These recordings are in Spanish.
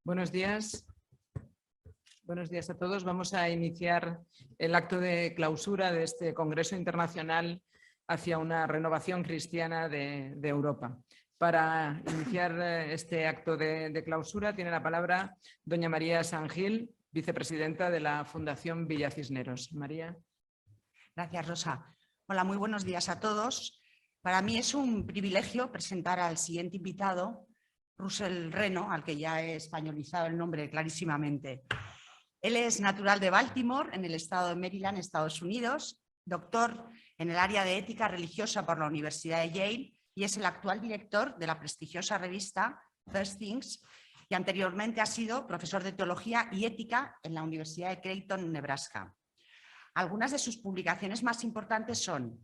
Buenos días. Buenos días a todos. Vamos a iniciar el acto de clausura de este Congreso Internacional hacia una renovación cristiana de Europa. Para iniciar este acto de clausura tiene la palabra doña María Sangil, vicepresidenta de la Fundación Villa Cisneros. María. Gracias, Rosa. Hola, muy buenos días a todos. Para mí es un privilegio presentar al siguiente invitado, Russell Reno, al que ya he españolizado el nombre clarísimamente. Él es natural de Baltimore, en el estado de Maryland, Estados Unidos, doctor en el área de ética religiosa por la Universidad de Yale y es el actual director de la prestigiosa revista First Things y anteriormente ha sido profesor de teología y ética en la Universidad de Creighton, Nebraska. Algunas de sus publicaciones más importantes son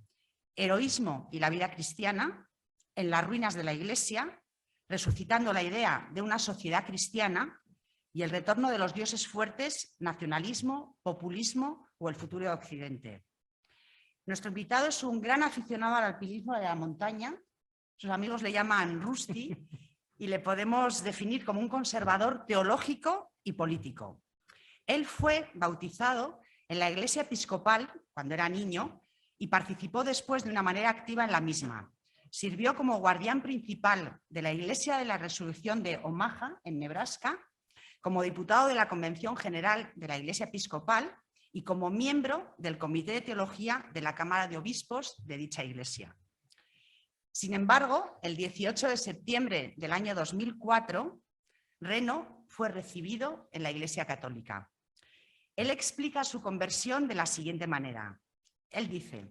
Heroísmo y la vida cristiana, En las ruinas de la Iglesia, Resucitando la idea de una sociedad cristiana y El retorno de los dioses fuertes, nacionalismo, populismo o el futuro de Occidente. Nuestro invitado es un gran aficionado al alpinismo de la montaña, sus amigos le llaman Rusty y le podemos definir como un conservador teológico y político. Él fue bautizado en la Iglesia Episcopal cuando era niño y participó después de una manera activa en la misma. Sirvió como guardián principal de la Iglesia de la Resurrección de Omaha, en Nebraska, como diputado de la Convención General de la Iglesia Episcopal y como miembro del Comité de Teología de la Cámara de Obispos de dicha Iglesia. Sin embargo, el 18 de septiembre del año 2004, Reno fue recibido en la Iglesia Católica. Él explica su conversión de la siguiente manera. Él dice: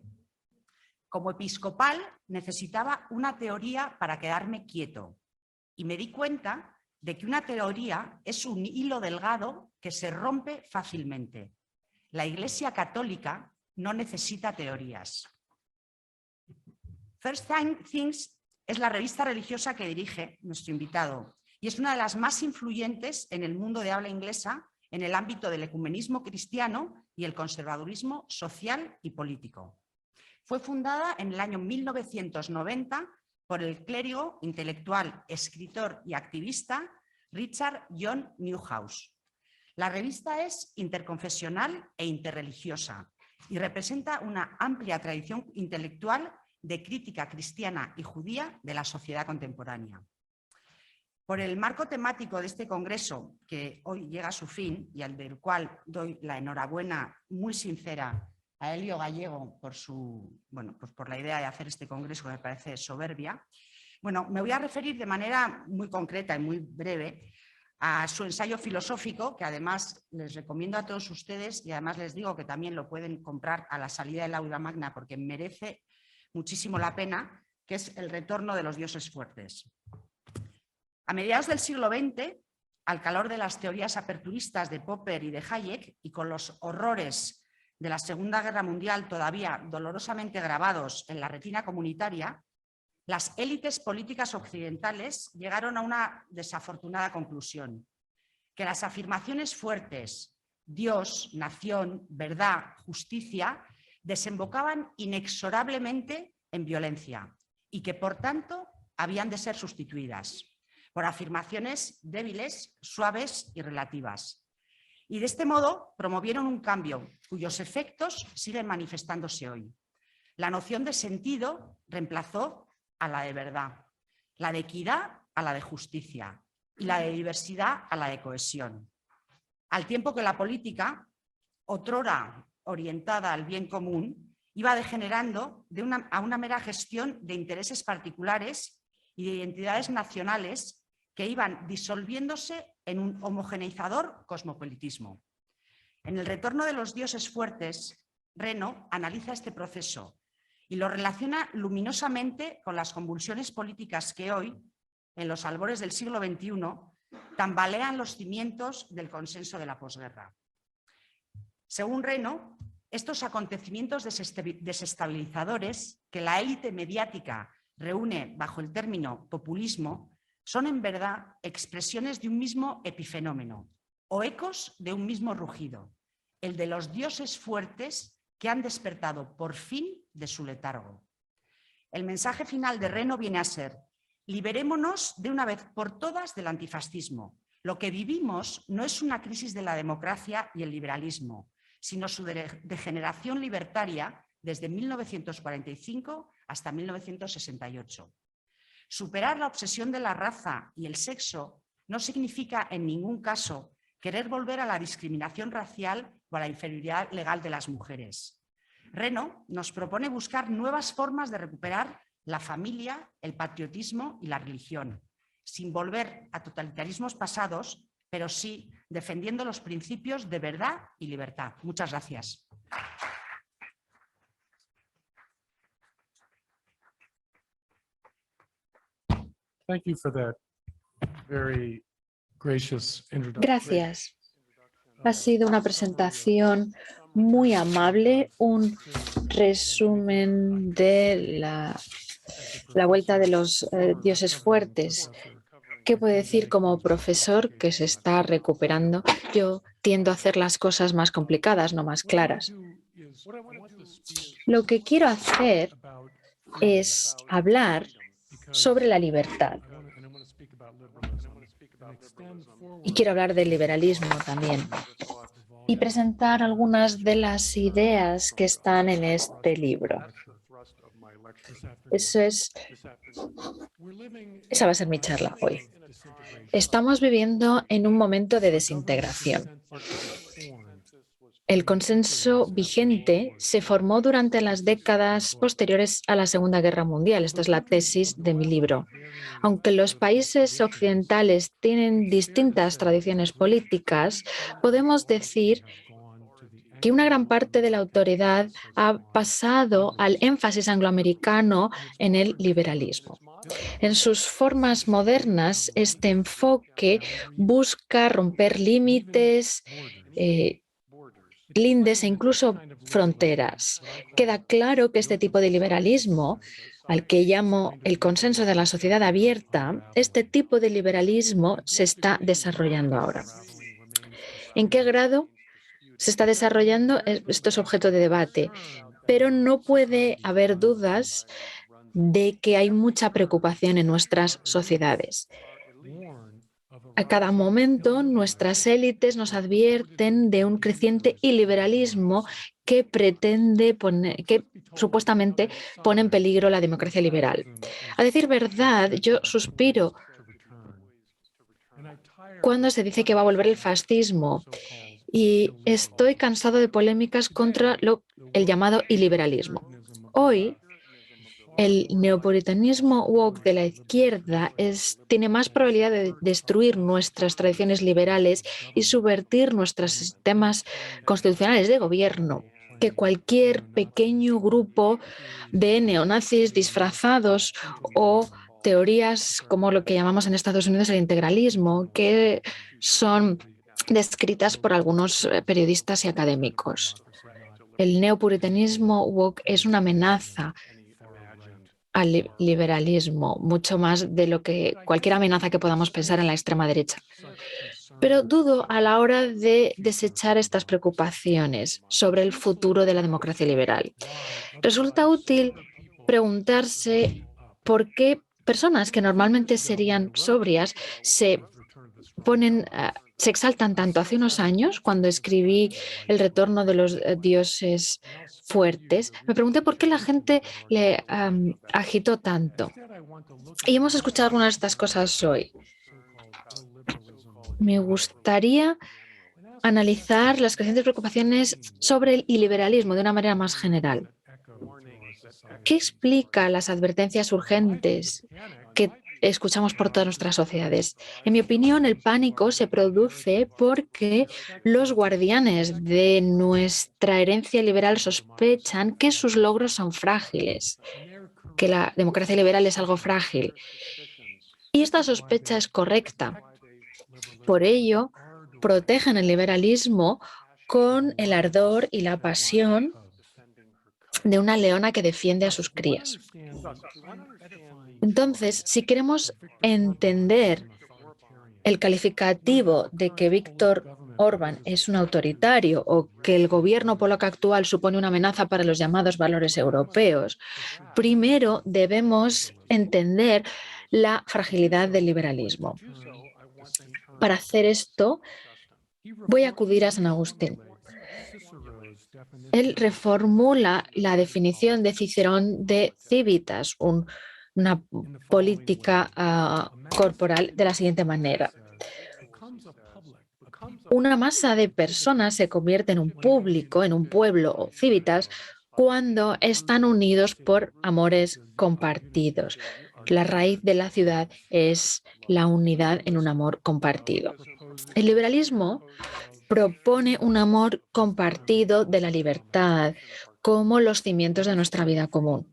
como episcopal necesitaba una teoría para quedarme quieto y me di cuenta de que una teoría es un hilo delgado que se rompe fácilmente. La Iglesia Católica no necesita teorías. First Things es la revista religiosa que dirige nuestro invitado y es una de las más influyentes en el mundo de habla inglesa en el ámbito del ecumenismo cristiano y el conservadurismo social y político. Fue fundada en el año 1990 por el clérigo, intelectual, escritor y activista Richard John Neuhaus. La revista es interconfesional e interreligiosa y representa una amplia tradición intelectual de crítica cristiana y judía de la sociedad contemporánea. Por el marco temático de este congreso, que hoy llega a su fin y al del cual doy la enhorabuena muy sincera a Elio Gallego por la idea de hacer este congreso que me parece soberbia, me voy a referir de manera muy concreta y muy breve a su ensayo filosófico, que además les recomiendo a todos ustedes y además les digo que también lo pueden comprar a la salida del aula magna porque merece muchísimo la pena, que es El retorno de los dioses fuertes. A mediados del siglo XX, al calor de las teorías aperturistas de Popper y de Hayek y con los horrores de la Segunda Guerra Mundial todavía dolorosamente grabados en la retina comunitaria, las élites políticas occidentales llegaron a una desafortunada conclusión: que las afirmaciones fuertes, Dios, nación, verdad, justicia, desembocaban inexorablemente en violencia y que, por tanto, habían de ser sustituidas por afirmaciones débiles, suaves y relativas. Y de este modo promovieron un cambio cuyos efectos siguen manifestándose hoy. La noción de sentido reemplazó a la de verdad, la de equidad a la de justicia y la de diversidad a la de cohesión. Al tiempo que la política, otrora orientada al bien común, iba degenerando a una mera gestión de intereses particulares y de identidades nacionales que iban disolviéndose en un homogeneizador cosmopolitismo. En El retorno de los dioses fuertes, Reno analiza este proceso y lo relaciona luminosamente con las convulsiones políticas que hoy, en los albores del siglo XXI, tambalean los cimientos del consenso de la posguerra. Según Reno, estos acontecimientos desestabilizadores que la élite mediática reúne bajo el término populismo son en verdad expresiones de un mismo epifenómeno o ecos de un mismo rugido, el de los dioses fuertes que han despertado por fin de su letargo. El mensaje final de Reno viene a ser: liberémonos de una vez por todas del antifascismo, Lo que vivimos no es una crisis de la democracia y el liberalismo, sino su degeneración libertaria desde 1945 hasta 1968. Superar la obsesión de la raza y el sexo no significa en ningún caso querer volver a la discriminación racial o a la inferioridad legal de las mujeres. Reno nos propone buscar nuevas formas de recuperar la familia, el patriotismo y la religión, sin volver a totalitarismos pasados, pero sí defendiendo los principios de verdad y libertad. Muchas gracias. Thank you for that very gracious introduction. Gracias. Ha sido una presentación muy amable, un resumen de la vuelta de los dioses fuertes. ¿Qué puedo decir como profesor que se está recuperando? Yo tiendo a hacer las cosas más complicadas, no más claras. Lo que quiero hacer es hablar sobre la libertad. Y quiero hablar del liberalismo también. Y presentar algunas de las ideas que están en este libro. Esa va a ser mi charla hoy. Estamos viviendo en un momento de desintegración. El consenso vigente se formó durante las décadas posteriores a la Segunda Guerra Mundial. Esta es la tesis de mi libro. Aunque los países occidentales tienen distintas tradiciones políticas, podemos decir que una gran parte de la autoridad ha pasado al énfasis angloamericano en el liberalismo. En sus formas modernas, este enfoque busca romper límites, lindes e incluso fronteras. Queda claro que este tipo de liberalismo, al que llamo el consenso de la sociedad abierta, este tipo de liberalismo se está desarrollando ahora. ¿En qué grado se está desarrollando? Esto es objeto de debate, pero no puede haber dudas de que hay mucha preocupación en nuestras sociedades. A cada momento, nuestras élites nos advierten de un creciente iliberalismo que supuestamente pone en peligro la democracia liberal. A decir verdad, yo suspiro cuando se dice que va a volver el fascismo y estoy cansado de polémicas contra el llamado iliberalismo. Hoy, el neopuritanismo woke de la izquierda tiene más probabilidad de destruir nuestras tradiciones liberales y subvertir nuestros sistemas constitucionales de gobierno que cualquier pequeño grupo de neonazis disfrazados o teorías como lo que llamamos en Estados Unidos el integralismo, que son descritas por algunos periodistas y académicos. El neopuritanismo woke es una amenaza al liberalismo, mucho más de lo que cualquier amenaza que podamos pensar en la extrema derecha. Pero dudo a la hora de desechar estas preocupaciones sobre el futuro de la democracia liberal. Resulta útil preguntarse por qué personas que normalmente serían sobrias se exaltan tanto. Hace unos años, cuando escribí El retorno de los dioses fuertes, me pregunté por qué la gente le agitó tanto. Y hemos escuchado algunas de estas cosas hoy. Me gustaría analizar las crecientes preocupaciones sobre el iliberalismo de una manera más general. ¿Qué explica las advertencias urgentes que escuchamos por todas nuestras sociedades? En mi opinión, el pánico se produce porque los guardianes de nuestra herencia liberal sospechan que sus logros son frágiles, que la democracia liberal es algo frágil. Y esta sospecha es correcta. Por ello, protegen el liberalismo con el ardor y la pasión de una leona que defiende a sus crías. Entonces, si queremos entender el calificativo de que Viktor Orbán es un autoritario o que el gobierno polaco actual supone una amenaza para los llamados valores europeos, primero debemos entender la fragilidad del liberalismo. Para hacer esto, voy a acudir a San Agustín. Él reformula la definición de Cicerón de civitas, una política corporal, de la siguiente manera. Una masa de personas se convierte en un público, en un pueblo o civitas, cuando están unidos por amores compartidos. La raíz de la ciudad es la unidad en un amor compartido. El liberalismo propone un amor compartido de la libertad como los cimientos de nuestra vida común.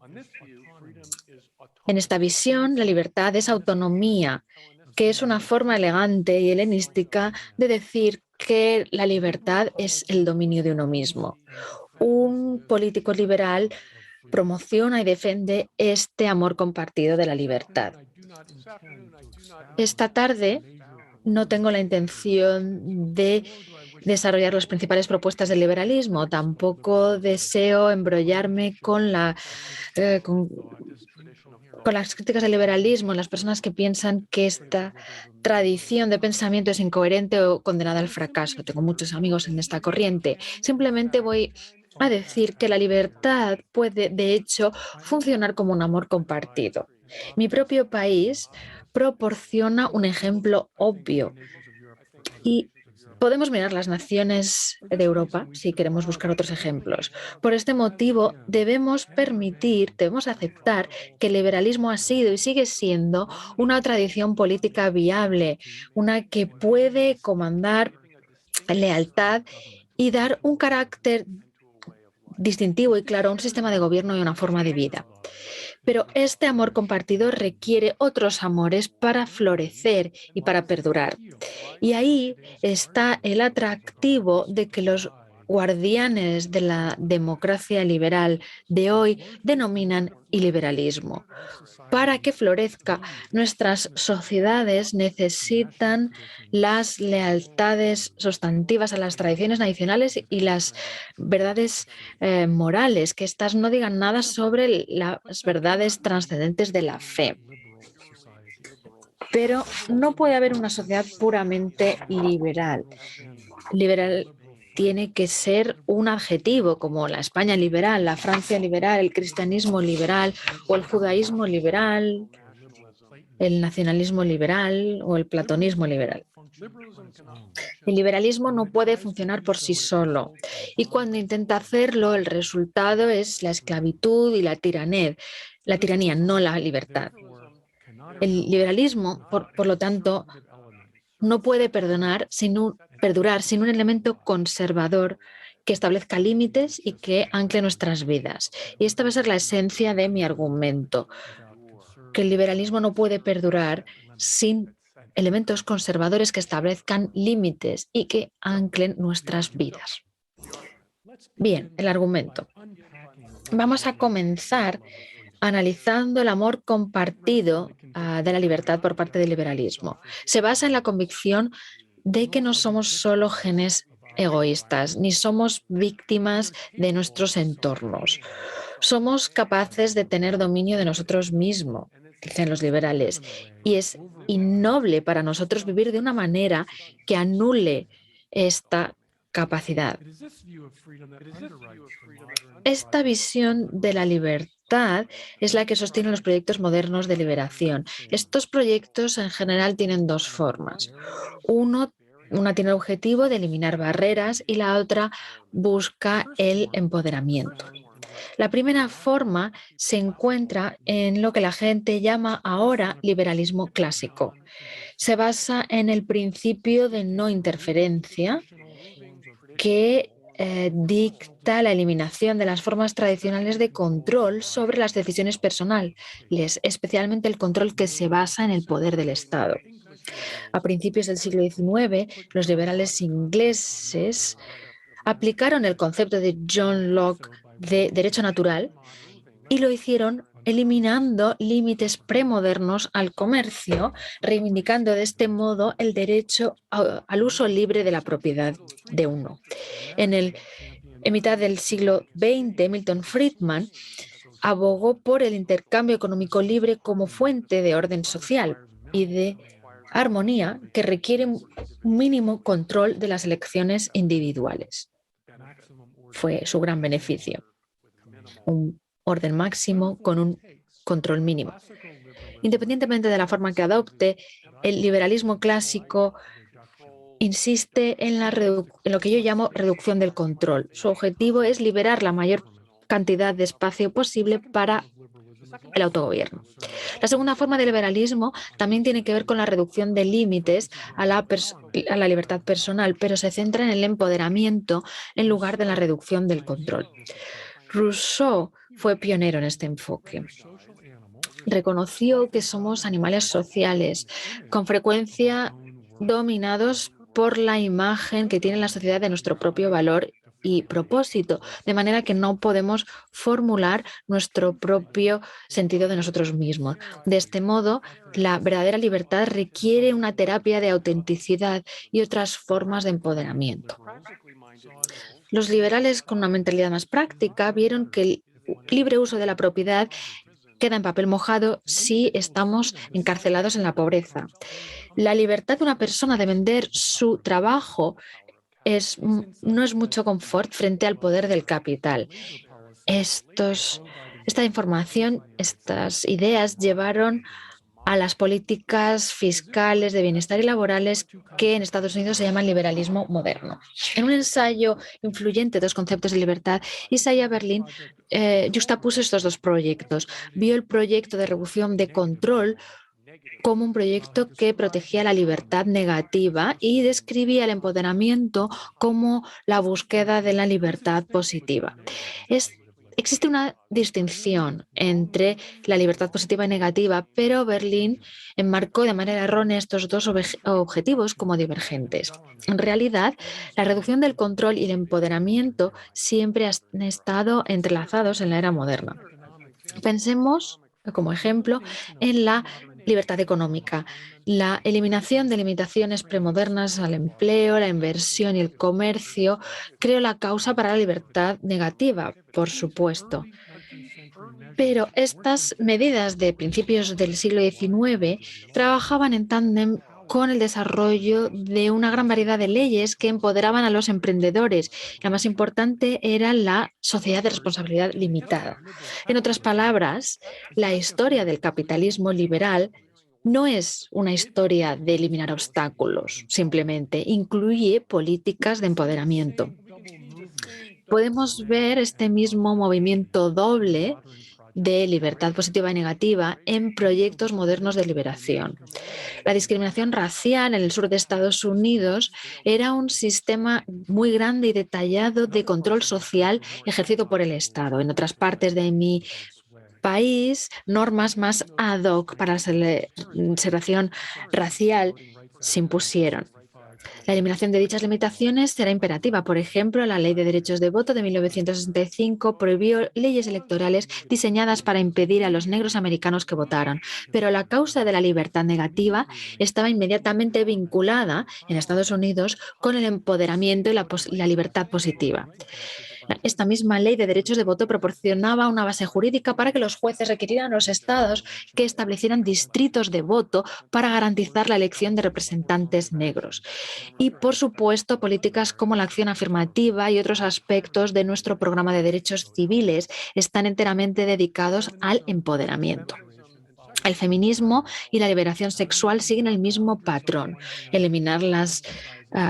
En esta visión, la libertad es autonomía, que es una forma elegante y helenística de decir que la libertad es el dominio de uno mismo. Un político liberal promociona y defiende este amor compartido de la libertad. Esta tarde no tengo la intención de desarrollar las principales propuestas del liberalismo, tampoco deseo embrollarme con las críticas del liberalismo, las personas que piensan que esta tradición de pensamiento es incoherente o condenada al fracaso. Tengo muchos amigos en esta corriente. Simplemente voy a decir que la libertad puede, de hecho, funcionar como un amor compartido. Mi propio país proporciona un ejemplo obvio y podemos mirar las naciones de Europa si queremos buscar otros ejemplos. Por este motivo, debemos aceptar que el liberalismo ha sido y sigue siendo una tradición política viable, una que puede comandar lealtad y dar un carácter distintivo y claro a un sistema de gobierno y una forma de vida. Pero este amor compartido requiere otros amores para florecer y para perdurar. Y ahí está el atractivo de que los guardianes de la democracia liberal de hoy denominan iliberalismo. Para que florezca, nuestras sociedades necesitan las lealtades sustantivas a las tradiciones nacionales y las verdades morales, que éstas no digan nada sobre las verdades trascendentes de la fe. Pero no puede haber una sociedad puramente liberal. Liberal tiene que ser un adjetivo, como la España liberal, la Francia liberal, el cristianismo liberal o el judaísmo liberal, el nacionalismo liberal o el platonismo liberal. El liberalismo no puede funcionar por sí solo y cuando intenta hacerlo, el resultado es la esclavitud y la tiranía, no la libertad. El liberalismo, por lo tanto, no puede perdurar sin un elemento conservador que establezca límites y que ancle nuestras vidas. Y esta va a ser la esencia de mi argumento, que el liberalismo no puede perdurar sin elementos conservadores que establezcan límites y que anclen nuestras vidas. Bien, el argumento. Vamos a comenzar analizando el amor compartido de la libertad por parte del liberalismo. Se basa en la convicción de que no somos solo genes egoístas, ni somos víctimas de nuestros entornos. Somos capaces de tener dominio de nosotros mismos, dicen los liberales, y es innoble para nosotros vivir de una manera que anule esta capacidad. Esta visión de la libertad es la que sostiene los proyectos modernos de liberación. Estos proyectos en general tienen dos formas. Una tiene el objetivo de eliminar barreras y la otra busca el empoderamiento. La primera forma se encuentra en lo que la gente llama ahora liberalismo clásico. Se basa en el principio de no interferencia que dicta la eliminación de las formas tradicionales de control sobre las decisiones personales, especialmente el control que se basa en el poder del Estado. A principios del siglo XIX, los liberales ingleses aplicaron el concepto de John Locke de derecho natural y lo hicieron eliminando límites premodernos al comercio, reivindicando de este modo el derecho al uso libre de la propiedad de uno. En mitad del siglo XX, Milton Friedman abogó por el intercambio económico libre como fuente de orden social y de armonía que requiere un mínimo control de las elecciones individuales. Fue su gran beneficio. Un orden máximo con un control mínimo. Independientemente de la forma que adopte, el liberalismo clásico insiste en lo que yo llamo reducción del control. Su objetivo es liberar la mayor cantidad de espacio posible para el autogobierno. La segunda forma de liberalismo también tiene que ver con la reducción de límites a la libertad personal, pero se centra en el empoderamiento en lugar de la reducción del control. Rousseau fue pionero en este enfoque. Reconoció que somos animales sociales, con frecuencia dominados por la imagen que tiene la sociedad de nuestro propio valor y propósito, de manera que no podemos formular nuestro propio sentido de nosotros mismos. De este modo, la verdadera libertad requiere una terapia de autenticidad y otras formas de empoderamiento. Los liberales con una mentalidad más práctica vieron que el libre uso de la propiedad queda en papel mojado si estamos encarcelados en la pobreza. La libertad de una persona de vender su trabajo no es mucho confort frente al poder del capital. Esta información, estas ideas llevaron a las políticas fiscales de bienestar y laborales que en Estados Unidos se llaman liberalismo moderno. En un ensayo influyente de los conceptos de libertad, Isaiah Berlin juxtapuso estos dos proyectos. Vio el proyecto de reducción de control como un proyecto que protegía la libertad negativa y describía el empoderamiento como la búsqueda de la libertad positiva. Existe una distinción entre la libertad positiva y negativa, pero Berlin enmarcó de manera errónea estos dos objetivos como divergentes. En realidad, la reducción del control y el empoderamiento siempre han estado entrelazados en la era moderna. Pensemos, como ejemplo, en la libertad económica. La eliminación de limitaciones premodernas al empleo, la inversión y el comercio creó la causa para la libertad negativa, por supuesto. Pero estas medidas de principios del siglo XIX trabajaban en tándem con el desarrollo de una gran variedad de leyes que empoderaban a los emprendedores. La más importante era la sociedad de responsabilidad limitada. En otras palabras, la historia del capitalismo liberal no es una historia de eliminar obstáculos, simplemente incluye políticas de empoderamiento. Podemos ver este mismo movimiento doble de libertad positiva y negativa en proyectos modernos de liberación. La discriminación racial en el sur de Estados Unidos era un sistema muy grande y detallado de control social ejercido por el Estado. En otras partes de mi país, normas más ad hoc para la segregación racial se impusieron. La eliminación de dichas limitaciones será imperativa. Por ejemplo, la Ley de Derechos de Voto de 1965 prohibió leyes electorales diseñadas para impedir a los negros americanos que votaran. Pero la causa de la libertad negativa estaba inmediatamente vinculada en Estados Unidos con el empoderamiento y la libertad positiva. Esta misma ley de derechos de voto proporcionaba una base jurídica para que los jueces requirieran a los estados que establecieran distritos de voto para garantizar la elección de representantes negros. Y, por supuesto, políticas como la acción afirmativa y otros aspectos de nuestro programa de derechos civiles están enteramente dedicados al empoderamiento. El feminismo y la liberación sexual siguen el mismo patrón: eliminar las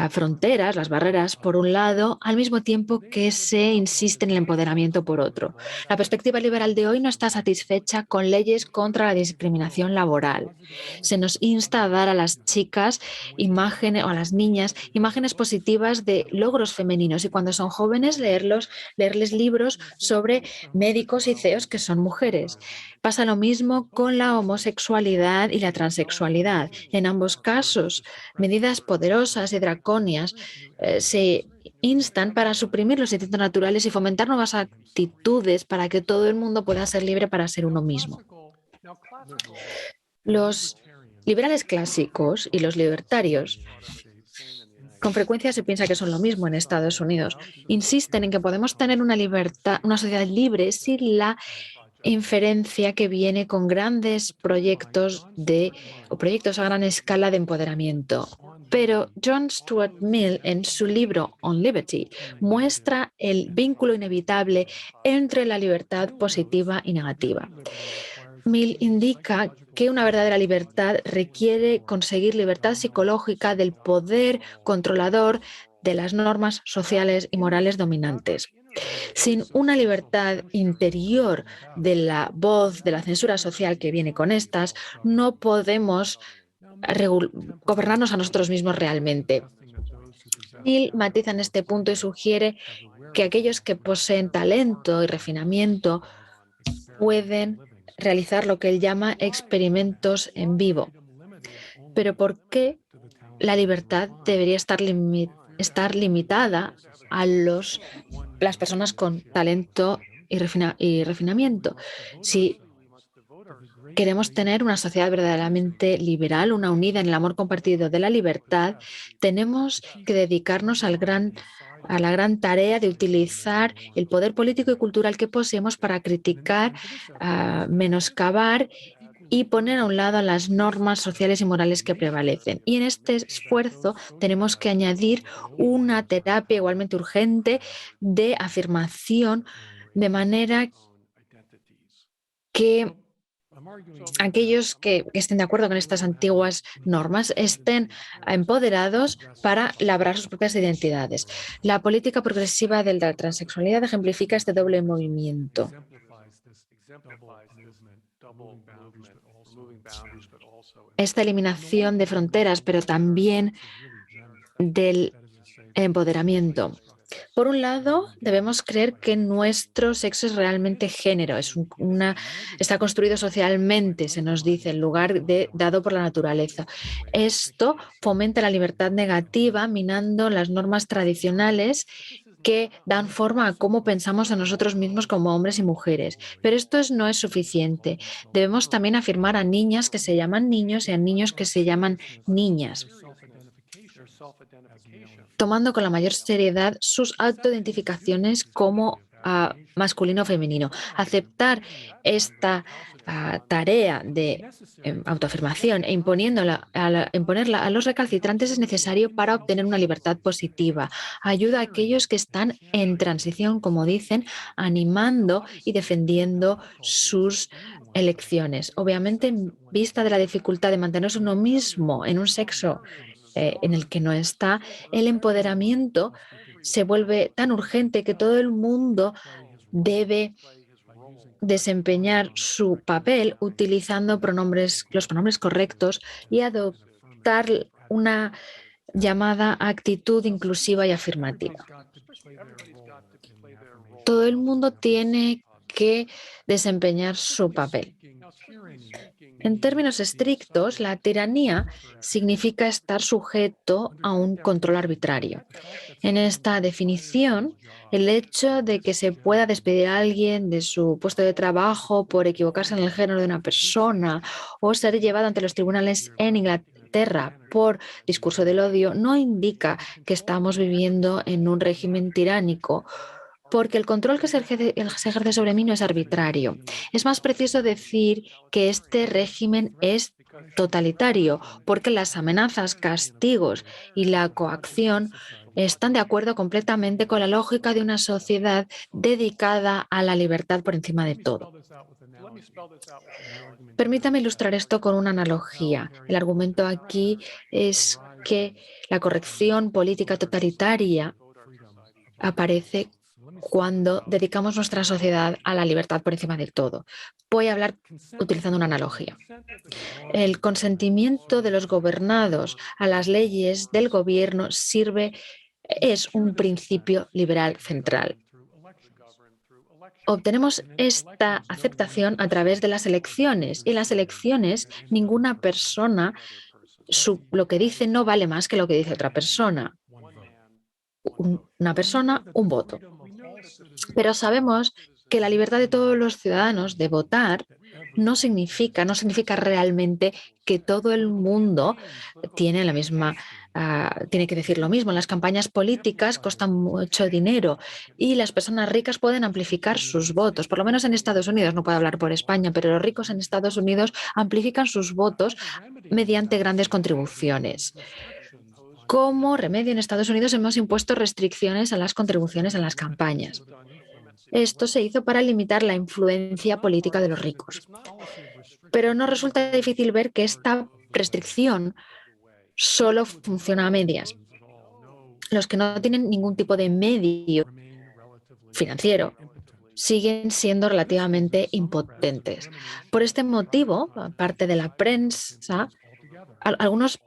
fronteras, las barreras, por un lado, al mismo tiempo que se insiste en el empoderamiento, por otro. La perspectiva liberal de hoy no está satisfecha con leyes contra la discriminación laboral. Se nos insta a dar a las chicas imágenes, o a las niñas, imágenes positivas de logros femeninos, y cuando son jóvenes leerles libros sobre médicos y CEOs que son mujeres. Pasa lo mismo con la homosexualidad y la transexualidad. En ambos casos, medidas poderosas y draconias se instan para suprimir los instintos naturales y fomentar nuevas actitudes para que todo el mundo pueda ser libre para ser uno mismo. Los liberales clásicos y los libertarios, con frecuencia se piensa que son lo mismo en Estados Unidos, insisten en que podemos tener una sociedad libre si la inferencia que viene con grandes proyectos proyectos a gran escala de empoderamiento. Pero John Stuart Mill, en su libro On Liberty, muestra el vínculo inevitable entre la libertad positiva y negativa. Mill indica que una verdadera libertad requiere conseguir libertad psicológica del poder controlador de las normas sociales y morales dominantes. Sin una libertad interior de la voz de la censura social que viene con estas, no podemos gobernarnos a nosotros mismos realmente. Mill matiza en este punto y sugiere que aquellos que poseen talento y refinamiento pueden realizar lo que él llama experimentos en vivo. Pero ¿por qué la libertad debería estar limitada a las personas con talento y refinamiento? Si queremos tener una sociedad verdaderamente liberal, una unida en el amor compartido de la libertad, tenemos que dedicarnos a la gran tarea de utilizar el poder político y cultural que poseemos para criticar, menoscabar y poner a un lado las normas sociales y morales que prevalecen. Y en este esfuerzo tenemos que añadir una terapia igualmente urgente de afirmación, de manera que aquellos que estén de acuerdo con estas antiguas normas estén empoderados para labrar sus propias identidades. La política progresiva de la transexualidad ejemplifica este doble movimiento. Esta eliminación de fronteras, pero también del empoderamiento. Por un lado, debemos creer que nuestro sexo es realmente género, está construido socialmente, se nos dice, en lugar de dado por la naturaleza. Esto fomenta la libertad negativa, minando las normas tradicionales que dan forma a cómo pensamos a nosotros mismos como hombres y mujeres. Pero esto no es suficiente. Debemos también afirmar a niñas que se llaman niños y a niños que se llaman niñas, tomando con la mayor seriedad sus autoidentificaciones como masculino o femenino. Aceptar esta tarea de autoafirmación e imponerla a los recalcitrantes es necesario para obtener una libertad positiva. Ayuda a aquellos que están en transición, como dicen, animando y defendiendo sus elecciones. Obviamente, en vista de la dificultad de mantenerse uno mismo en un sexo en el que no está, el empoderamiento se vuelve tan urgente que todo el mundo debe desempeñar su papel utilizando los pronombres correctos y adoptar una llamada actitud inclusiva y afirmativa. Todo el mundo tiene que desempeñar su papel. En términos estrictos, la tiranía significa estar sujeto a un control arbitrario. En esta definición, el hecho de que se pueda despedir a alguien de su puesto de trabajo por equivocarse en el género de una persona o ser llevado ante los tribunales en Inglaterra por discurso del odio no indica que estamos viviendo en un régimen tiránico, porque el control que se ejerce sobre mí no es arbitrario. Es más preciso decir que este régimen es totalitario, porque las amenazas, castigos y la coacción están de acuerdo completamente con la lógica de una sociedad dedicada a la libertad por encima de todo. Permítame ilustrar esto con una analogía. El argumento aquí es que la corrección política totalitaria aparece cuando dedicamos nuestra sociedad a la libertad por encima de todo. Voy a hablar utilizando una analogía. El consentimiento de los gobernados a las leyes del gobierno es un principio liberal central. Obtenemos esta aceptación a través de las elecciones, y en las elecciones ninguna persona, lo que dice no vale más que lo que dice otra persona. Una persona, un voto. Pero sabemos que la libertad de todos los ciudadanos de votar no significa realmente que todo el mundo tiene la misma tiene que decir lo mismo. Las campañas políticas costan mucho dinero y las personas ricas pueden amplificar sus votos. Por lo menos en Estados Unidos, no puedo hablar por España, pero los ricos en Estados Unidos amplifican sus votos mediante grandes contribuciones. Como remedio, en Estados Unidos hemos impuesto restricciones a las contribuciones en las campañas. Esto se hizo para limitar la influencia política de los ricos. Pero no resulta difícil ver que esta restricción solo funciona a medias. Los que no tienen ningún tipo de medio financiero siguen siendo relativamente impotentes. Por este motivo, aparte de la prensa, algunos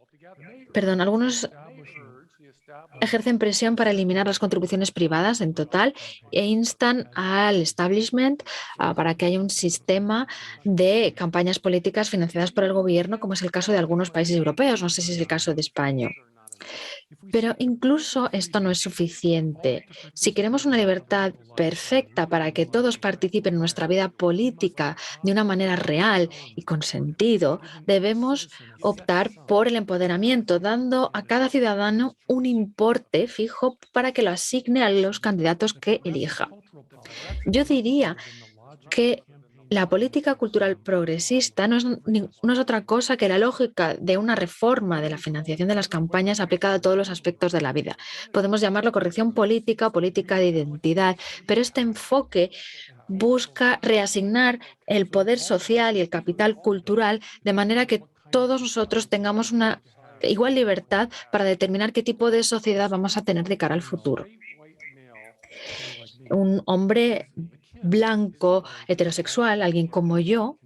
ejercen presión para eliminar las contribuciones privadas en total e instan al establishment para que haya un sistema de campañas políticas financiadas por el gobierno, como es el caso de algunos países europeos. No sé si es el caso de España. Pero incluso esto no es suficiente. Si queremos una libertad perfecta para que todos participen en nuestra vida política de una manera real y con sentido, debemos optar por el empoderamiento, dando a cada ciudadano un importe fijo para que lo asigne a los candidatos que elija. Yo diría que la política cultural progresista no es otra cosa que la lógica de una reforma de la financiación de las campañas aplicada a todos los aspectos de la vida. Podemos llamarlo corrección política o política de identidad, pero este enfoque busca reasignar el poder social y el capital cultural de manera que todos nosotros tengamos una igual libertad para determinar qué tipo de sociedad vamos a tener de cara al futuro. Un hombre blanco, heterosexual, alguien como yo,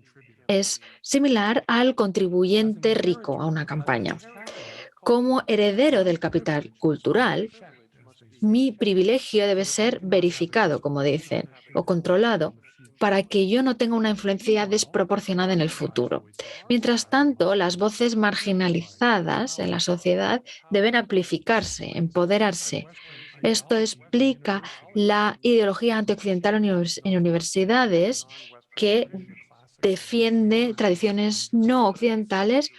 es similar al contribuyente rico a una campaña. Como heredero del capital cultural, mi privilegio debe ser verificado, como dicen, o controlado, para que yo no tenga una influencia desproporcionada en el futuro. Mientras tanto, las voces marginalizadas en la sociedad deben amplificarse, empoderarse. Esto explica la ideología antioccidental en universidades que defiende tradiciones no occidentales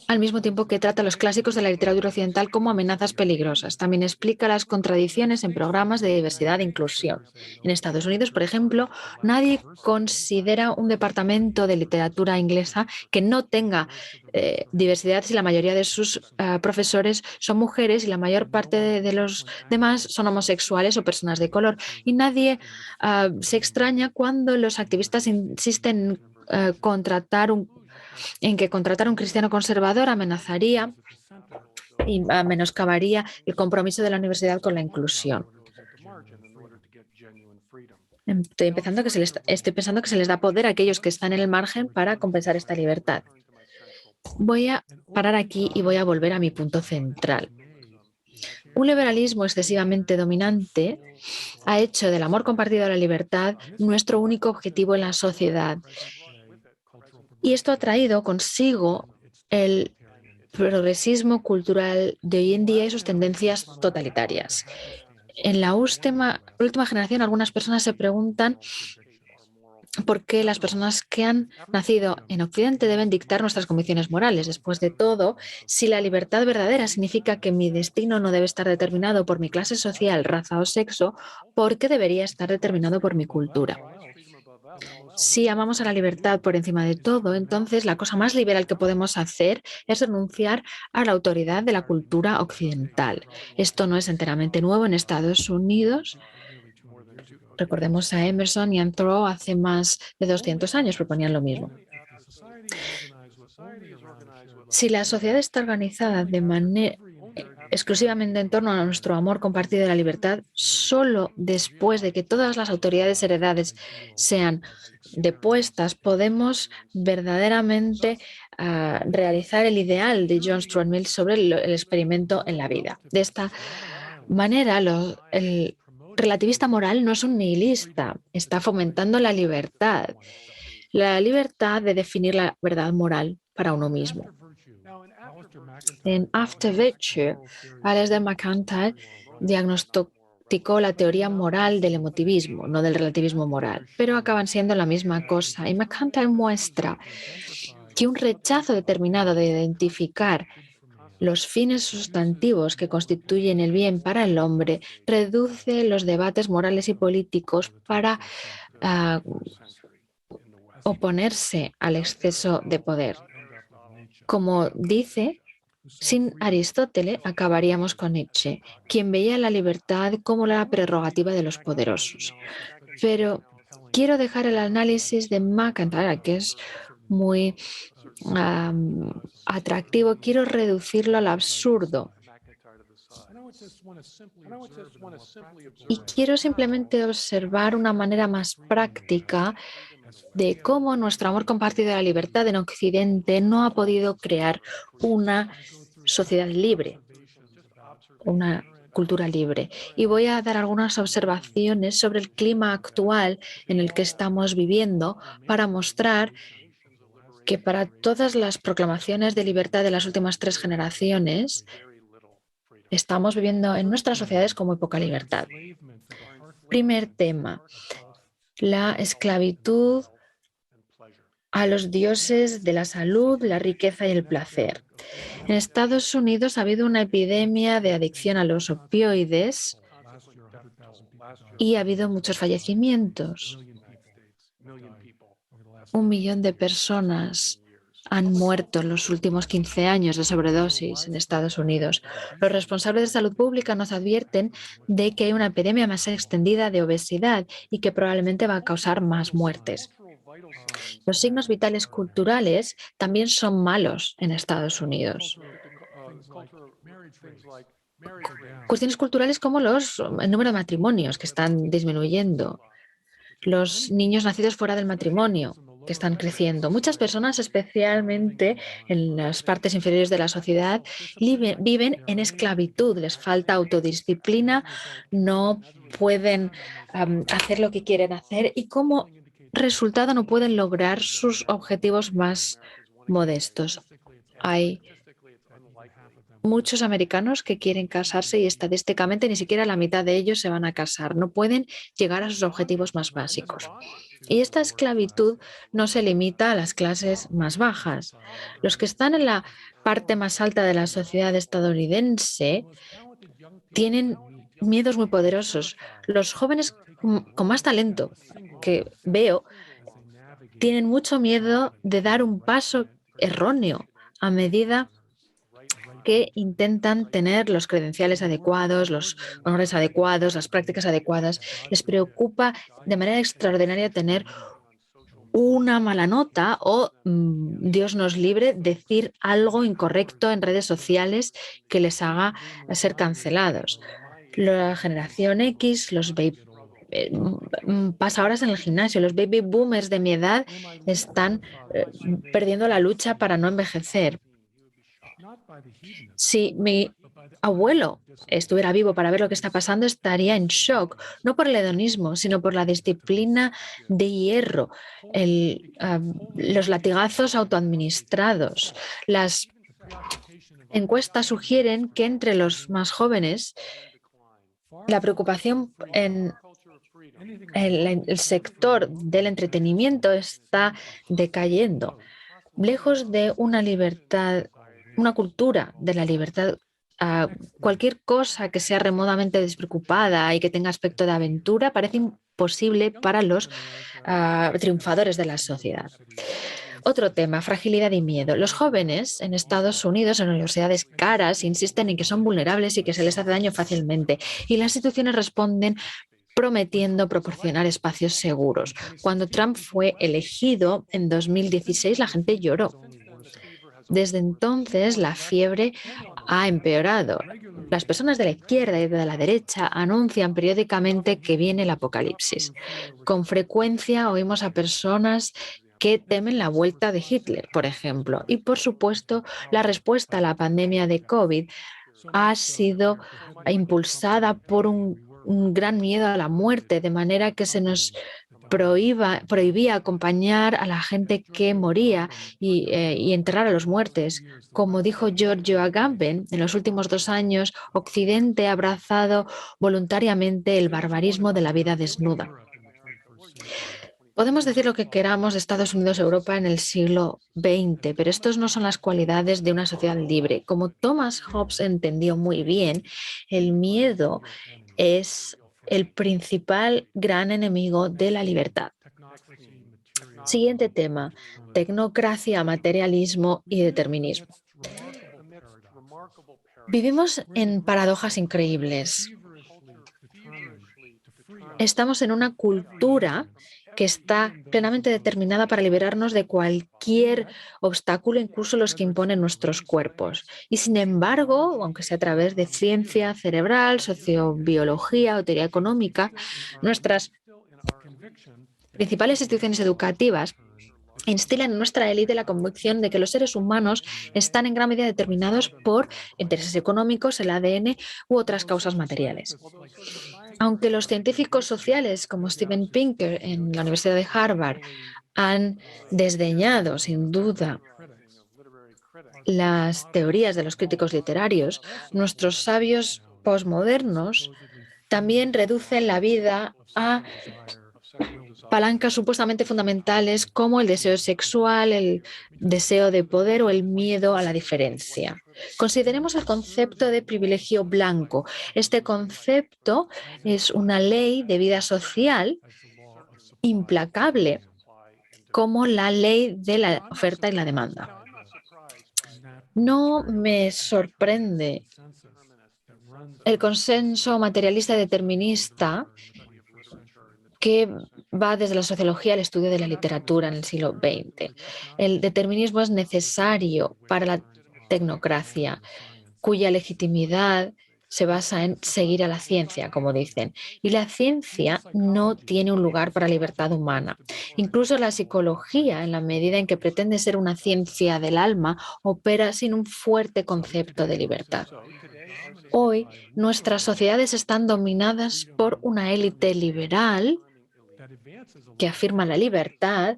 al mismo tiempo que trata a los clásicos de la literatura occidental como amenazas peligrosas. También explica las contradicciones en programas de diversidad e inclusión. En Estados Unidos, por ejemplo, nadie considera un departamento de literatura inglesa que no tenga diversidad si la mayoría de sus profesores son mujeres y la mayor parte de los demás son homosexuales o personas de color. Y nadie se extraña cuando los activistas insisten en que contratar a un cristiano conservador amenazaría y menoscabaría el compromiso de la universidad con la inclusión. Estoy pensando que se les da poder a aquellos que están en el margen para compensar esta libertad. Voy a parar aquí y voy a volver a mi punto central. Un liberalismo excesivamente dominante ha hecho del amor compartido a la libertad nuestro único objetivo en la sociedad. Y esto ha traído consigo el progresismo cultural de hoy en día y sus tendencias totalitarias. En la última generación, algunas personas se preguntan por qué las personas que han nacido en Occidente deben dictar nuestras convicciones morales. Después de todo, si la libertad verdadera significa que mi destino no debe estar determinado por mi clase social, raza o sexo, ¿por qué debería estar determinado por mi cultura? Si amamos a la libertad por encima de todo, entonces la cosa más liberal que podemos hacer es renunciar a la autoridad de la cultura occidental. Esto no es enteramente nuevo en Estados Unidos. Recordemos a Emerson y a Thoreau hace más de 200 años proponían lo mismo. Si la sociedad está organizada de manera exclusivamente en torno a nuestro amor compartido de la libertad, solo después de que todas las autoridades heredadas sean depuestas, podemos verdaderamente realizar el ideal de John Stuart Mill sobre el experimento en la vida. De esta manera, el relativista moral no es un nihilista, está fomentando la libertad de definir la verdad moral para uno mismo. En After Virtue, Alasdair MacIntyre diagnosticó la teoría moral del emotivismo, no del relativismo moral, pero acaban siendo la misma cosa. Y MacIntyre muestra que un rechazo determinado de identificar los fines sustantivos que constituyen el bien para el hombre, reduce los debates morales y políticos para oponerse al exceso de poder. Como dice, sin Aristóteles acabaríamos con Nietzsche, quien veía la libertad como la prerrogativa de los poderosos. Pero quiero dejar el análisis de MacIntyre, que es muy atractivo, quiero reducirlo al absurdo. Y quiero simplemente observar una manera más práctica de cómo nuestro amor compartido de la libertad en Occidente no ha podido crear una sociedad libre, una cultura libre. Y voy a dar algunas observaciones sobre el clima actual en el que estamos viviendo para mostrar que para todas las proclamaciones de libertad de las últimas 3 generaciones, estamos viviendo en nuestras sociedades con muy poca libertad. Primer tema, la esclavitud a los dioses de la salud, la riqueza y el placer. En Estados Unidos ha habido una epidemia de adicción a los opioides y ha habido muchos fallecimientos. 1 millón de personas han muerto en los últimos 15 años de sobredosis en Estados Unidos. Los responsables de salud pública nos advierten de que hay una epidemia más extendida de obesidad y que probablemente va a causar más muertes. Los signos vitales culturales también son malos en Estados Unidos. Cuestiones culturales como el número de matrimonios que están disminuyendo, los niños nacidos fuera del matrimonio que están creciendo. Muchas personas, especialmente en las partes inferiores de la sociedad, viven en esclavitud, les falta autodisciplina, no pueden hacer lo que quieren hacer y como resultado no pueden lograr sus objetivos más modestos. Hay muchos americanos que quieren casarse y estadísticamente ni siquiera la mitad de ellos se van a casar. No pueden llegar a sus objetivos más básicos. Y esta esclavitud no se limita a las clases más bajas. Los que están en la parte más alta de la sociedad estadounidense tienen miedos muy poderosos. Los jóvenes con más talento que veo tienen mucho miedo de dar un paso erróneo a medida que intentan tener los credenciales adecuados, los honores adecuados, las prácticas adecuadas. Les preocupa de manera extraordinaria tener una mala nota o, Dios nos libre, decir algo incorrecto en redes sociales que les haga ser cancelados. La generación X, pasa horas en el gimnasio. Los baby boomers de mi edad están perdiendo la lucha para no envejecer. Si mi abuelo estuviera vivo para ver lo que está pasando, estaría en shock, no por el hedonismo, sino por la disciplina de hierro, los latigazos autoadministrados. Las encuestas sugieren que entre los más jóvenes la preocupación en el sector del entretenimiento está decayendo. Lejos de una libertad, una cultura de la libertad, cualquier cosa que sea remotamente despreocupada y que tenga aspecto de aventura parece imposible para los triunfadores de la sociedad. Otro tema, fragilidad y miedo. Los jóvenes en Estados Unidos, en universidades caras, insisten en que son vulnerables y que se les hace daño fácilmente. Y las instituciones responden prometiendo proporcionar espacios seguros. Cuando Trump fue elegido en 2016, la gente lloró. Desde entonces, la fiebre ha empeorado. Las personas de la izquierda y de la derecha anuncian periódicamente que viene el apocalipsis. Con frecuencia oímos a personas que temen la vuelta de Hitler, por ejemplo. Y, por supuesto, la respuesta a la pandemia de COVID ha sido impulsada por un gran miedo a la muerte, de manera que se nos prohibía acompañar a la gente que moría y enterrar a los muertos. Como dijo Giorgio Agamben, en los últimos 2 años, Occidente ha abrazado voluntariamente el barbarismo de la vida desnuda. Podemos decir lo que queramos de Estados Unidos o Europa en el siglo XX, pero estos no son las cualidades de una sociedad libre. Como Thomas Hobbes entendió muy bien, el miedo es el principal gran enemigo de la libertad. Siguiente tema: tecnocracia, materialismo y determinismo. Vivimos en paradojas increíbles. Estamos en una cultura que está plenamente determinada para liberarnos de cualquier obstáculo, incluso los que imponen nuestros cuerpos. Y sin embargo, aunque sea a través de ciencia cerebral, sociobiología o teoría económica, nuestras principales instituciones educativas instilan en nuestra élite la convicción de que los seres humanos están en gran medida determinados por intereses económicos, el ADN u otras causas materiales. Aunque los científicos sociales como Steven Pinker en la Universidad de Harvard han desdeñado sin duda las teorías de los críticos literarios, nuestros sabios posmodernos también reducen la vida a palancas supuestamente fundamentales como el deseo sexual, el deseo de poder o el miedo a la diferencia. Consideremos el concepto de privilegio blanco. Este concepto es una ley de vida social implacable como la ley de la oferta y la demanda. No me sorprende el consenso materialista y determinista que va desde la sociología al estudio de la literatura en el siglo XX. El determinismo es necesario para la tecnocracia, cuya legitimidad se basa en seguir a la ciencia, como dicen. Y la ciencia no tiene un lugar para la libertad humana. Incluso la psicología, en la medida en que pretende ser una ciencia del alma, opera sin un fuerte concepto de libertad. Hoy, nuestras sociedades están dominadas por una élite liberal que afirma la libertad,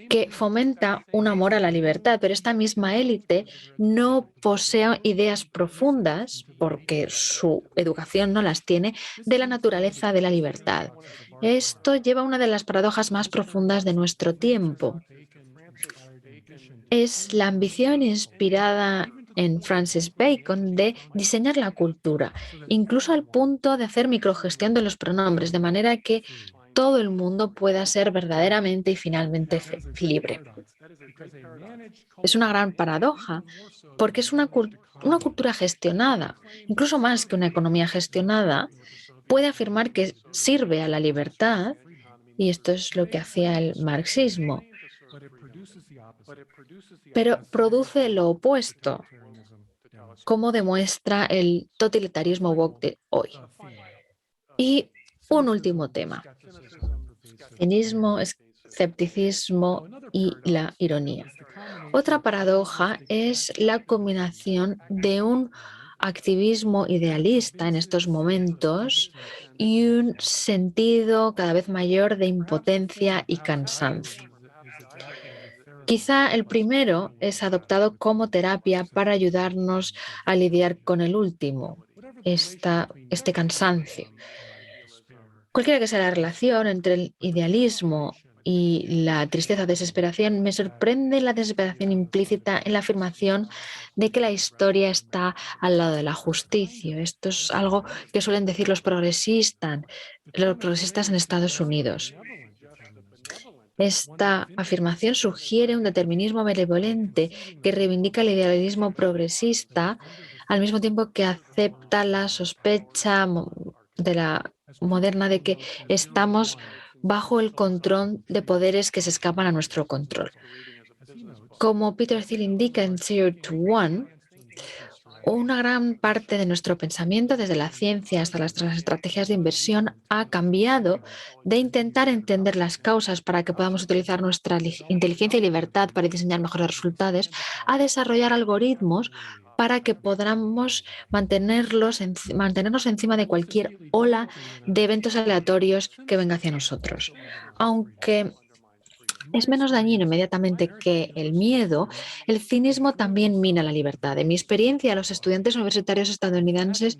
que fomenta un amor a la libertad, pero esta misma élite no posee ideas profundas, porque su educación no las tiene, de la naturaleza de la libertad. Esto lleva a una de las paradojas más profundas de nuestro tiempo. Es la ambición inspirada en Francis Bacon de diseñar la cultura, incluso al punto de hacer microgestión de los pronombres, de manera que todo el mundo pueda ser verdaderamente y finalmente libre. Es una gran paradoja porque es una cultura gestionada, incluso más que una economía gestionada, puede afirmar que sirve a la libertad, y esto es lo que hacía el marxismo, pero produce lo opuesto, como demuestra el totalitarismo woke de hoy. Y un último tema: cinismo, escepticismo y la ironía. Otra paradoja es la combinación de un activismo idealista en estos momentos y un sentido cada vez mayor de impotencia y cansancio. Quizá el primero es adoptado como terapia para ayudarnos a lidiar con el último, este cansancio. Cualquiera que sea la relación entre el idealismo y la tristeza o desesperación, me sorprende la desesperación implícita en la afirmación de que la historia está al lado de la justicia. Esto es algo que suelen decir los progresistas en Estados Unidos. Esta afirmación sugiere un determinismo benevolente que reivindica el idealismo progresista al mismo tiempo que acepta la sospecha de la moderna de que estamos bajo el control de poderes que se escapan a nuestro control. Como Peter Thiel indica en Zero to One, una gran parte de nuestro pensamiento, desde la ciencia hasta las estrategias de inversión, ha cambiado de intentar entender las causas para que podamos utilizar nuestra inteligencia y libertad para diseñar mejores resultados, a desarrollar algoritmos para que podamos mantenernos encima de cualquier ola de eventos aleatorios que venga hacia nosotros. Aunque es menos dañino inmediatamente que el miedo, el cinismo también mina la libertad. En mi experiencia, los estudiantes universitarios estadounidenses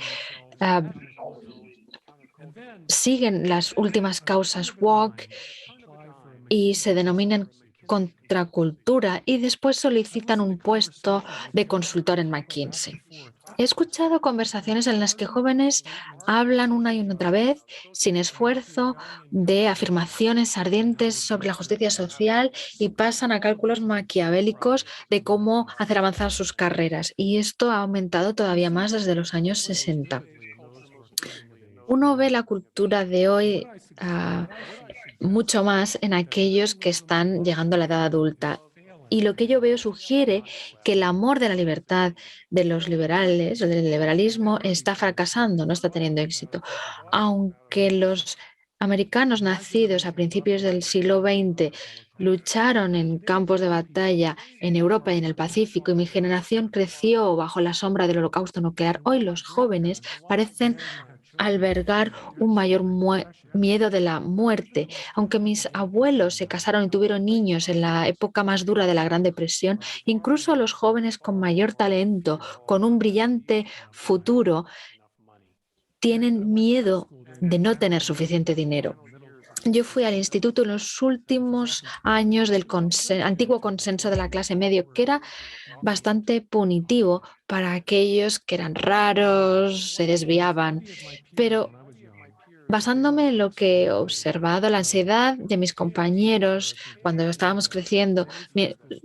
siguen las últimas causas woke y se denominan contracultura y después solicitan un puesto de consultor en McKinsey. He escuchado conversaciones en las que jóvenes hablan una y otra vez, sin esfuerzo, de afirmaciones ardientes sobre la justicia social y pasan a cálculos maquiavélicos de cómo hacer avanzar sus carreras. Y esto ha aumentado todavía más desde los años 60. Uno ve la cultura de hoy mucho más en aquellos que están llegando a la edad adulta. Y lo que yo veo sugiere que el amor de la libertad de los liberales o del liberalismo está fracasando, no está teniendo éxito. Aunque los americanos nacidos a principios del siglo XX lucharon en campos de batalla en Europa y en el Pacífico y mi generación creció bajo la sombra del holocausto nuclear, hoy los jóvenes parecen albergar un mayor miedo de la muerte. Aunque mis abuelos se casaron y tuvieron niños en la época más dura de la Gran Depresión, incluso los jóvenes con mayor talento, con un brillante futuro, tienen miedo de no tener suficiente dinero. Yo fui al instituto en los últimos años del antiguo consenso de la clase media, que era bastante punitivo para aquellos que eran raros, se desviaban. Pero basándome en lo que he observado, la ansiedad de mis compañeros cuando estábamos creciendo,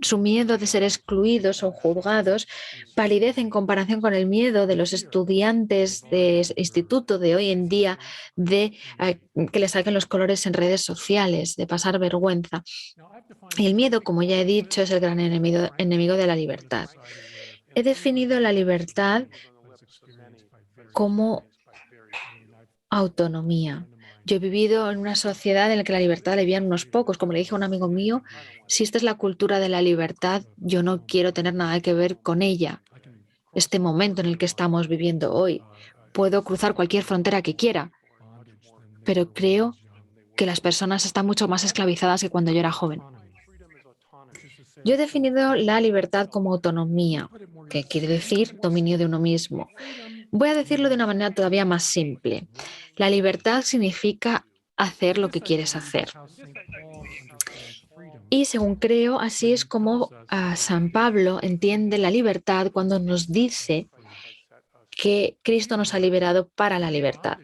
su miedo de ser excluidos o juzgados, palidece en comparación con el miedo de los estudiantes de instituto de hoy en día de que les saquen los colores en redes sociales, de pasar vergüenza. Y el miedo, como ya he dicho, es el gran enemigo de la libertad. He definido la libertad como autonomía. Yo he vivido en una sociedad en la que la libertad la vivían unos pocos. Como le dije a un amigo mío, si esta es la cultura de la libertad, yo no quiero tener nada que ver con ella. Este momento en el que estamos viviendo hoy, puedo cruzar cualquier frontera que quiera, pero creo que las personas están mucho más esclavizadas que cuando yo era joven. Yo he definido la libertad como autonomía, que quiere decir dominio de uno mismo. Voy a decirlo de una manera todavía más simple. La libertad significa hacer lo que quieres hacer. Y según creo, así es como San Pablo entiende la libertad cuando nos dice que Cristo nos ha liberado para la libertad.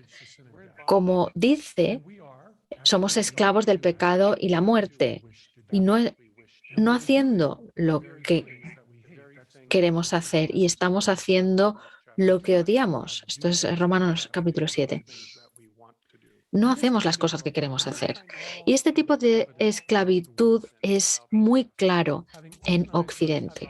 Como dice, somos esclavos del pecado y la muerte, y no haciendo lo que queremos hacer, y estamos haciendo lo que odiamos. Esto es Romanos capítulo 7. No hacemos las cosas que queremos hacer. Y este tipo de esclavitud es muy claro en Occidente.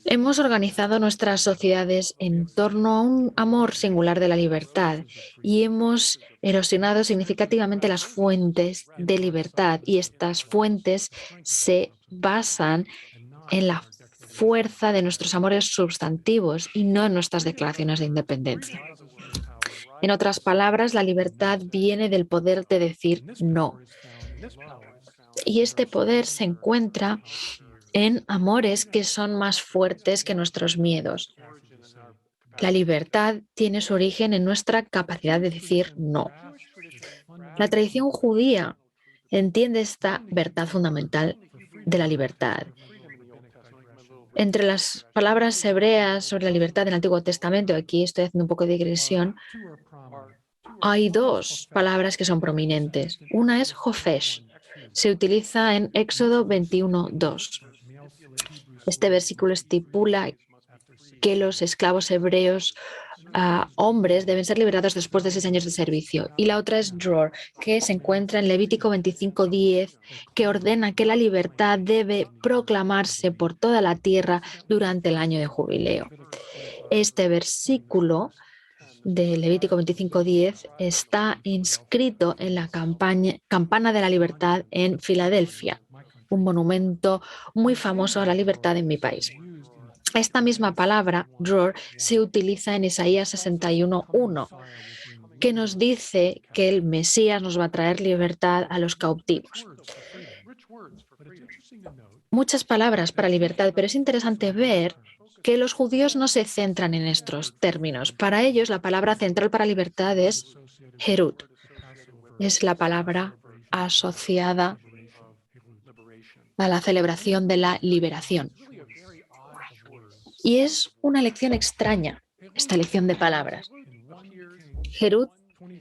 Hemos organizado nuestras sociedades en torno a un amor singular de la libertad y hemos erosionado significativamente las fuentes de libertad, y estas fuentes se basan en la fuerza de nuestros amores sustantivos y no en nuestras declaraciones de independencia. En otras palabras, la libertad viene del poder de decir no. Y este poder se encuentra en amores que son más fuertes que nuestros miedos. La libertad tiene su origen en nuestra capacidad de decir no. La tradición judía entiende esta verdad fundamental de la libertad. Entre las palabras hebreas sobre la libertad del Antiguo Testamento, aquí estoy haciendo un poco de digresión, hay dos palabras que son prominentes. Una es Hofesh. Se utiliza en Éxodo 21:2. Este versículo estipula que los esclavos hebreos hombres deben ser liberados después de 6 años de servicio. Y la otra es Dror, que se encuentra en Levítico 25:10, que ordena que la libertad debe proclamarse por toda la tierra durante el año de jubileo. Este versículo de Levítico 25:10 está inscrito en la Campana de la Libertad en Filadelfia, un monumento muy famoso a la libertad en mi país. Esta misma palabra, Dror, se utiliza en Isaías 61:1, que nos dice que el Mesías nos va a traer libertad a los cautivos. Muchas palabras para libertad, pero es interesante ver que los judíos no se centran en estos términos. Para ellos, la palabra central para libertad es Herut. Es la palabra asociada a la celebración de la liberación. Y es una lección extraña, esta lección de palabras. Herut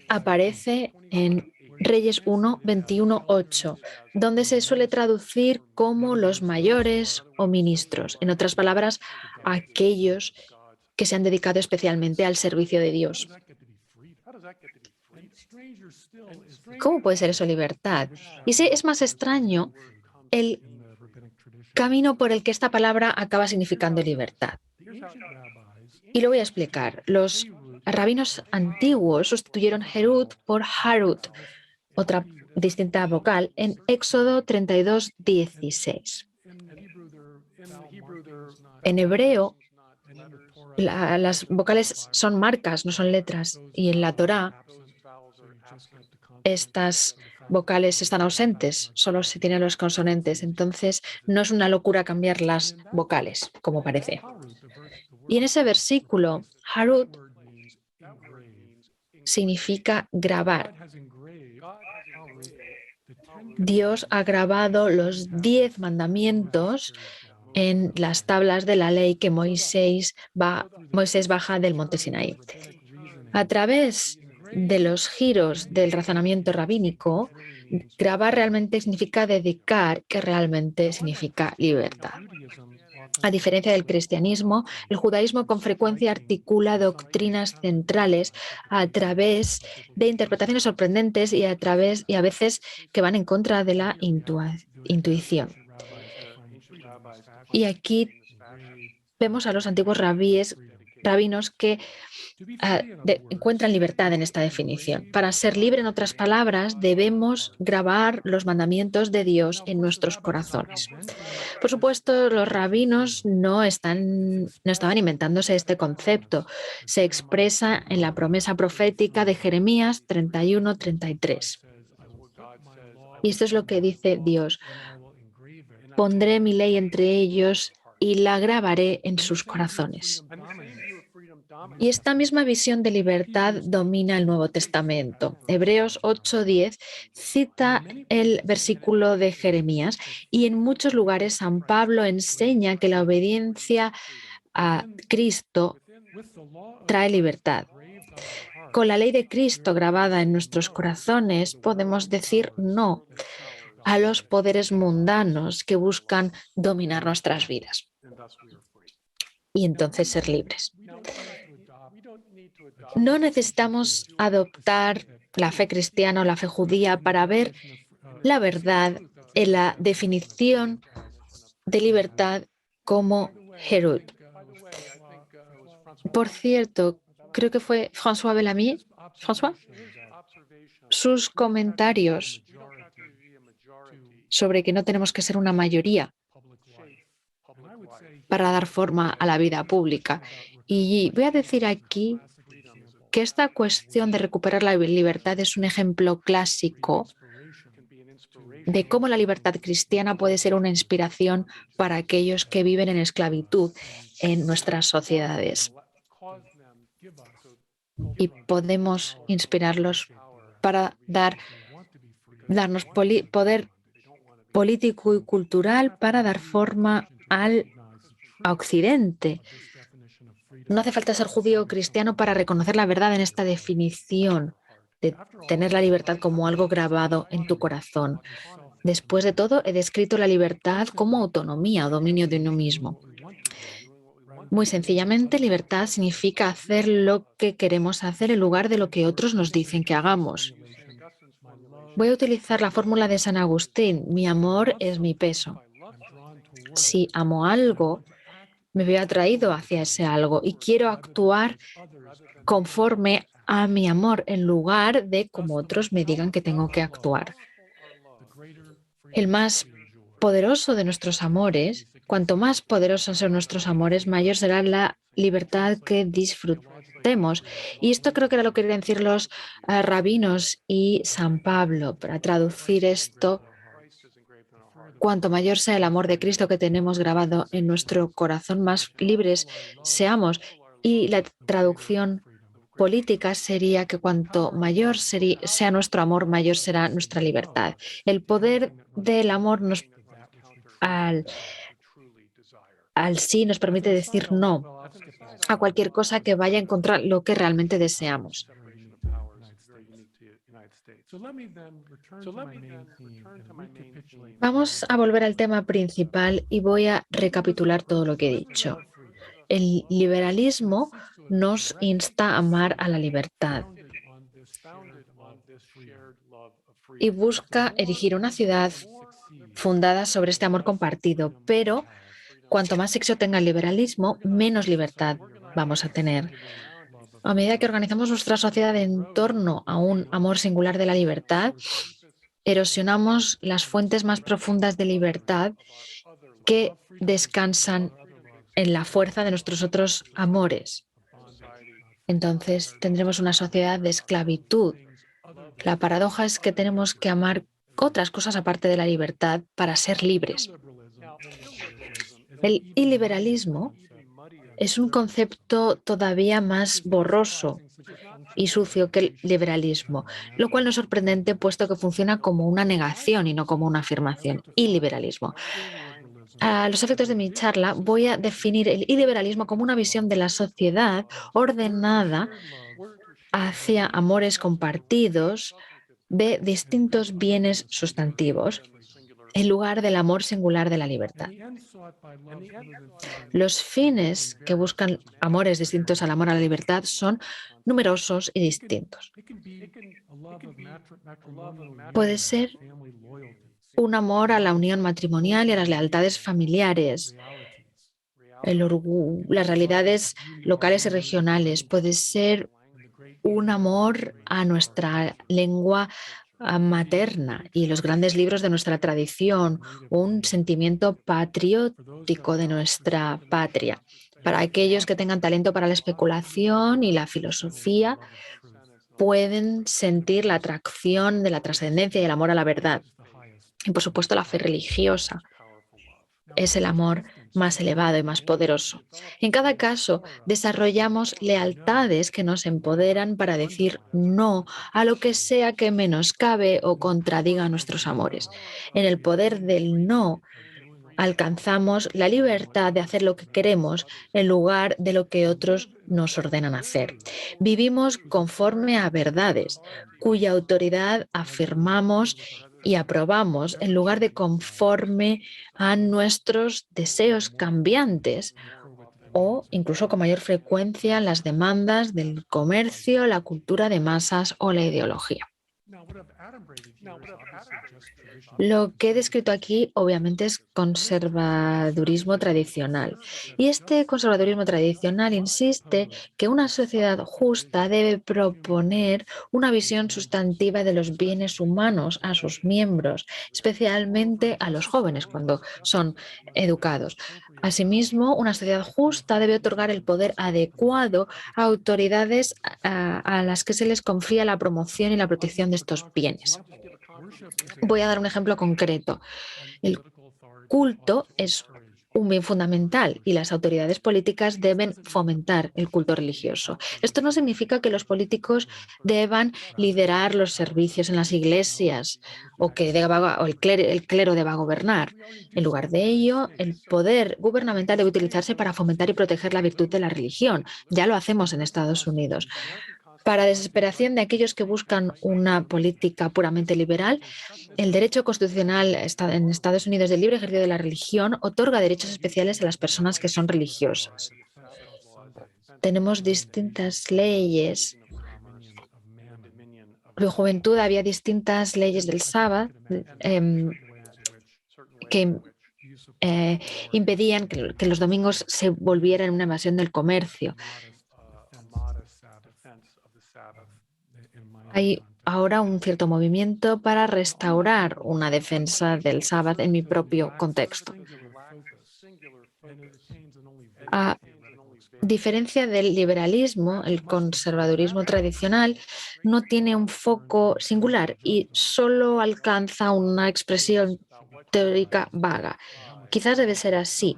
aparece en Reyes 1, 21, 8, donde se suele traducir como los mayores o ministros. En otras palabras, aquellos que se han dedicado especialmente al servicio de Dios. ¿Cómo puede ser eso libertad? Y sí, es más extraño el camino por el que esta palabra acaba significando libertad. Y lo voy a explicar. Los rabinos antiguos sustituyeron Herut por Harut, otra distinta vocal, en Éxodo 32, 16. En hebreo, las vocales son marcas, no son letras, y en la Torá estas vocales están ausentes, solo se tienen los consonantes, entonces no es una locura cambiar las vocales, como parece. Y en ese versículo, Harut significa grabar. Dios ha grabado los 10 mandamientos en las tablas de la ley que Moisés baja del monte Sinaí. A través de los giros del razonamiento rabínico, grabar realmente significa dedicar, que realmente significa libertad. A diferencia del cristianismo, el judaísmo con frecuencia articula doctrinas centrales a través de interpretaciones sorprendentes y a veces que van en contra de la intuición. Y aquí vemos a los antiguos rabinos que encuentran libertad en esta definición. Para ser libre, en otras palabras, debemos grabar los mandamientos de Dios en nuestros corazones. Por supuesto, los rabinos no estaban inventándose este concepto. Se expresa en la promesa profética de Jeremías 31-33. Y esto es lo que dice Dios: pondré mi ley entre ellos y la grabaré en sus corazones. Y esta misma visión de libertad domina el Nuevo Testamento. Hebreos 8:10 cita el versículo de Jeremías y en muchos lugares San Pablo enseña que la obediencia a Cristo trae libertad. Con la ley de Cristo grabada en nuestros corazones podemos decir no a los poderes mundanos que buscan dominar nuestras vidas y entonces ser libres. No necesitamos adoptar la fe cristiana o la fe judía para ver la verdad en la definición de libertad como Herut. Por cierto, creo que fue François Bellamy, sus comentarios sobre que no tenemos que ser una mayoría para dar forma a la vida pública. Y voy a decir aquí que esta cuestión de recuperar la libertad es un ejemplo clásico de cómo la libertad cristiana puede ser una inspiración para aquellos que viven en esclavitud en nuestras sociedades. Y podemos inspirarlos para darnos poder político y cultural para dar forma a Occidente. No hace falta ser judío o cristiano para reconocer la verdad en esta definición de tener la libertad como algo grabado en tu corazón. Después de todo, he descrito la libertad como autonomía o dominio de uno mismo. Muy sencillamente, libertad significa hacer lo que queremos hacer en lugar de lo que otros nos dicen que hagamos. Voy a utilizar la fórmula de San Agustín: mi amor es mi peso. Si amo algo, me veo atraído hacia ese algo y quiero actuar conforme a mi amor en lugar de como otros me digan que tengo que actuar. El más poderoso de nuestros amores, cuanto más poderosos son nuestros amores, mayor será la libertad que disfrutemos. Y esto creo que era lo que querían decir los rabinos y San Pablo. Para traducir esto, cuanto mayor sea el amor de Cristo que tenemos grabado en nuestro corazón, más libres seamos. Y la traducción política sería que cuanto mayor sea nuestro amor, mayor será nuestra libertad. El poder del amor al sí nos permite decir no a cualquier cosa que vaya en contra de lo que realmente deseamos. Vamos a volver al tema principal y voy a recapitular todo lo que he dicho. El liberalismo nos insta a amar a la libertad y busca erigir una ciudad fundada sobre este amor compartido, pero cuanto más éxito tenga el liberalismo, menos libertad vamos a tener. A medida que organizamos nuestra sociedad en torno a un amor singular de la libertad, erosionamos las fuentes más profundas de libertad que descansan en la fuerza de nuestros otros amores. Entonces tendremos una sociedad de esclavitud. La paradoja es que tenemos que amar otras cosas aparte de la libertad para ser libres. El iliberalismo es un concepto todavía más borroso y sucio que el liberalismo, lo cual no es sorprendente puesto que funciona como una negación y no como una afirmación. Iliberalismo. A los efectos de mi charla voy a definir el iliberalismo como una visión de la sociedad ordenada hacia amores compartidos de distintos bienes sustantivos en lugar del amor singular de la libertad. Los fines que buscan amores distintos al amor a la libertad son numerosos y distintos. Puede ser un amor a la unión matrimonial y a las lealtades familiares, las realidades locales y regionales. Puede ser un amor a nuestra lengua materna y los grandes libros de nuestra tradición, un sentimiento patriótico de nuestra patria. Para aquellos que tengan talento para la especulación y la filosofía, pueden sentir la atracción de la trascendencia y el amor a la verdad. Y por supuesto la fe religiosa es el amor más elevado y más poderoso. En cada caso, desarrollamos lealtades que nos empoderan para decir no a lo que sea que menoscabe o contradiga nuestros amores. En el poder del no, alcanzamos la libertad de hacer lo que queremos en lugar de lo que otros nos ordenan hacer. Vivimos conforme a verdades, cuya autoridad afirmamos y aprobamos en lugar de conforme a nuestros deseos cambiantes o incluso con mayor frecuencia las demandas del comercio, la cultura de masas o la ideología. Lo que he descrito aquí obviamente es conservadurismo tradicional. Y este conservadurismo tradicional insiste que una sociedad justa debe proponer una visión sustantiva de los bienes humanos a sus miembros, especialmente a los jóvenes cuando son educados. Asimismo, una sociedad justa debe otorgar el poder adecuado a autoridades a las que se les confía la promoción y la protección de estos bienes. Voy a dar un ejemplo concreto. El culto es un bien fundamental y las autoridades políticas deben fomentar el culto religioso. Esto no significa que los políticos deban liderar los servicios en las iglesias o que el clero deba gobernar. En lugar de ello, el poder gubernamental debe utilizarse para fomentar y proteger la virtud de la religión. Ya lo hacemos en Estados Unidos. Para desesperación de aquellos que buscan una política puramente liberal, el derecho constitucional en Estados Unidos del libre ejercicio de la religión otorga derechos especiales a las personas que son religiosas. Tenemos distintas leyes. En la juventud había distintas leyes del sábado que impedían que los domingos se volviera en una invasión del comercio. Hay ahora un cierto movimiento para restaurar una defensa del sábado en mi propio contexto. A diferencia del liberalismo, el conservadurismo tradicional no tiene un foco singular y solo alcanza una expresión teórica vaga. Quizás debe ser así.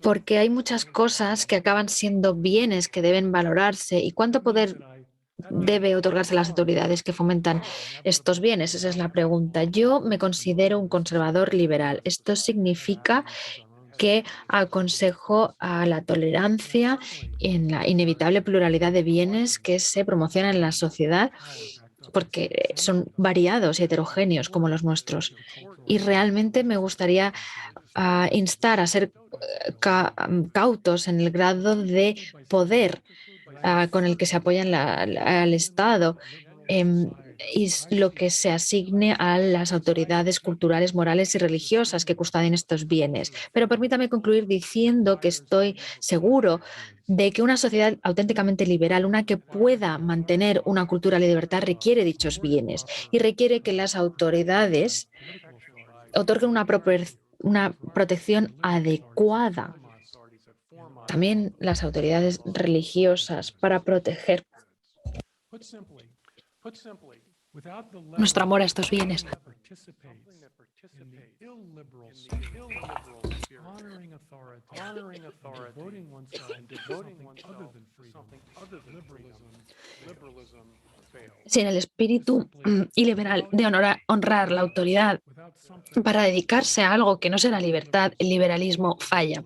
porque hay muchas cosas que acaban siendo bienes que deben valorarse y cuánto poder debe otorgarse a las autoridades que fomentan estos bienes. Esa es la pregunta. Yo me considero un conservador liberal. Esto significa que aconsejo a la tolerancia en la inevitable pluralidad de bienes que se promocionan en la sociedad, porque son variados y heterogéneos como los nuestros. Y realmente me gustaría instar a ser cautos en el grado de poder con el que se apoyan al Estado y lo que se asigne a las autoridades culturales, morales y religiosas que custodien estos bienes. Pero permítame concluir diciendo que estoy seguro de que una sociedad auténticamente liberal, una que pueda mantener una cultura de libertad, requiere dichos bienes y requiere que las autoridades otorguen una protección adecuada. También las autoridades religiosas para proteger nuestro amor a estos bienes. Sin el espíritu iliberal de honrar la autoridad para dedicarse a algo que no será libertad, el liberalismo falla.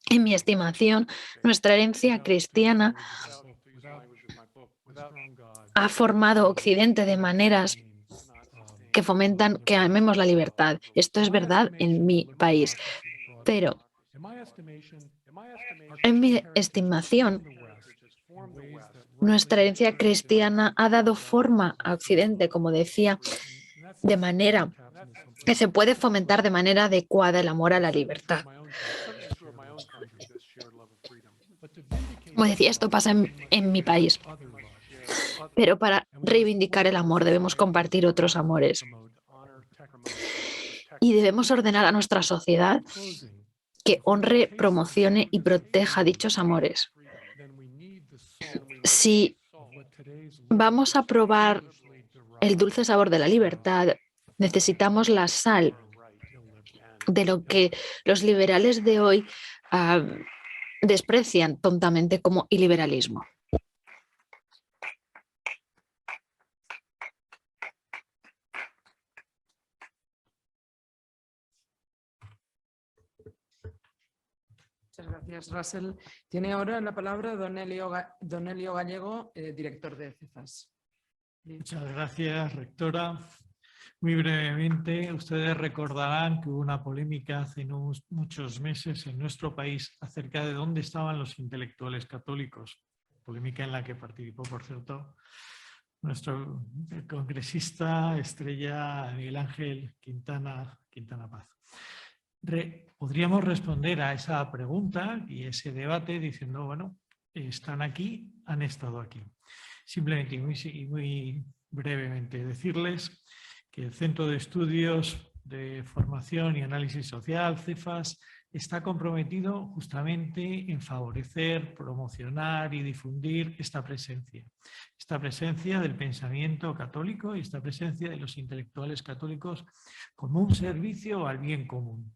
En mi estimación, nuestra herencia cristiana ha formado Occidente de maneras que fomentan que amemos la libertad. Esto es verdad en mi país. Pero en mi estimación, nuestra herencia cristiana ha dado forma a Occidente, como decía, de manera que se puede fomentar de manera adecuada el amor a la libertad. Como decía, esto pasa en mi país. Pero para reivindicar el amor debemos compartir otros amores. Y debemos ordenar a nuestra sociedad que honre, promocione y proteja dichos amores. Si vamos a probar el dulce sabor de la libertad, necesitamos la sal de lo que los liberales de hoy desprecian tontamente como iliberalismo. Muchas gracias, Russell. Tiene ahora la palabra don Elio Gallego, director de CEFAS. Muchas gracias, rectora. Muy brevemente, ustedes recordarán que hubo una polémica hace muchos meses en nuestro país acerca de dónde estaban los intelectuales católicos. Polémica en la que participó, por cierto, nuestro congresista estrella Miguel Ángel Quintana Paz. Podríamos responder a esa pregunta y ese debate diciendo, bueno, están aquí, han estado aquí. Simplemente y muy brevemente decirles que el Centro de Estudios de Formación y Análisis Social, CEFAS, está comprometido justamente en favorecer, promocionar y difundir esta presencia del pensamiento católico y esta presencia de los intelectuales católicos como un servicio al bien común.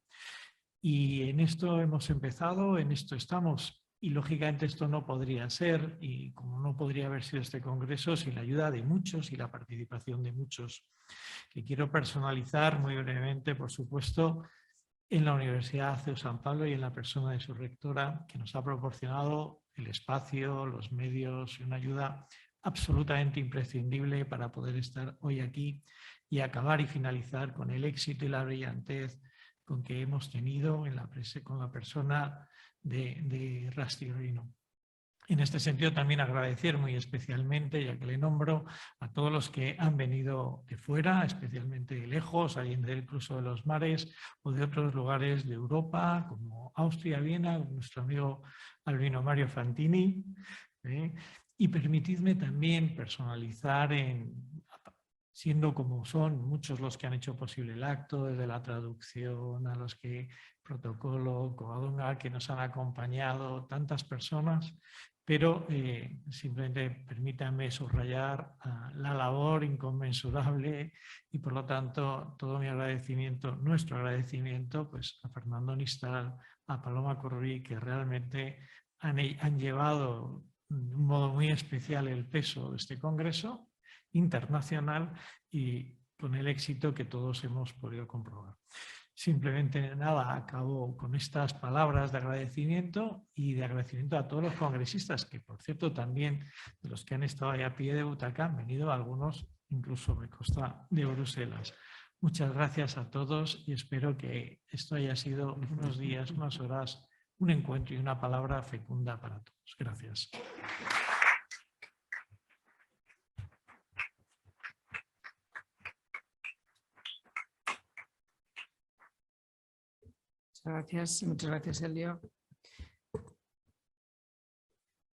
Y en esto hemos empezado, en esto estamos. Y lógicamente esto no podría ser, y como no podría haber sido este congreso, sin la ayuda de muchos y la participación de muchos, que quiero personalizar muy brevemente, por supuesto, en la Universidad CEU San Pablo y en la persona de su rectora, que nos ha proporcionado el espacio, los medios y una ayuda absolutamente imprescindible para poder estar hoy aquí y acabar y finalizar con el éxito y la brillantez con que hemos tenido con la persona de Rusty Rino. En este sentido también agradecer muy especialmente, ya que le nombro, a todos los que han venido de fuera, especialmente de lejos, allende del cruzo de los mares o de otros lugares de Europa, como Austria, Viena, nuestro amigo Albino Mario Fantini. Y permitidme también personalizar siendo como son muchos los que han hecho posible el acto, desde la traducción a los que protocolo, Covadonga, que nos han acompañado, tantas personas, pero simplemente permítanme subrayar la labor inconmensurable y por lo tanto todo mi agradecimiento, nuestro agradecimiento, pues a Fernando Nistal, a Paloma Corbí, que realmente han llevado de un modo muy especial el peso de este congreso internacional y con el éxito que todos hemos podido comprobar. Simplemente nada, acabo con estas palabras de agradecimiento y de agradecimiento a todos los congresistas, que por cierto también de los que han estado ahí a pie de butaca han venido algunos incluso de costa de Bruselas. Muchas gracias a todos y espero que esto haya sido unos días, unas horas, un encuentro y una palabra fecunda para todos. Gracias. Muchas gracias, Elio.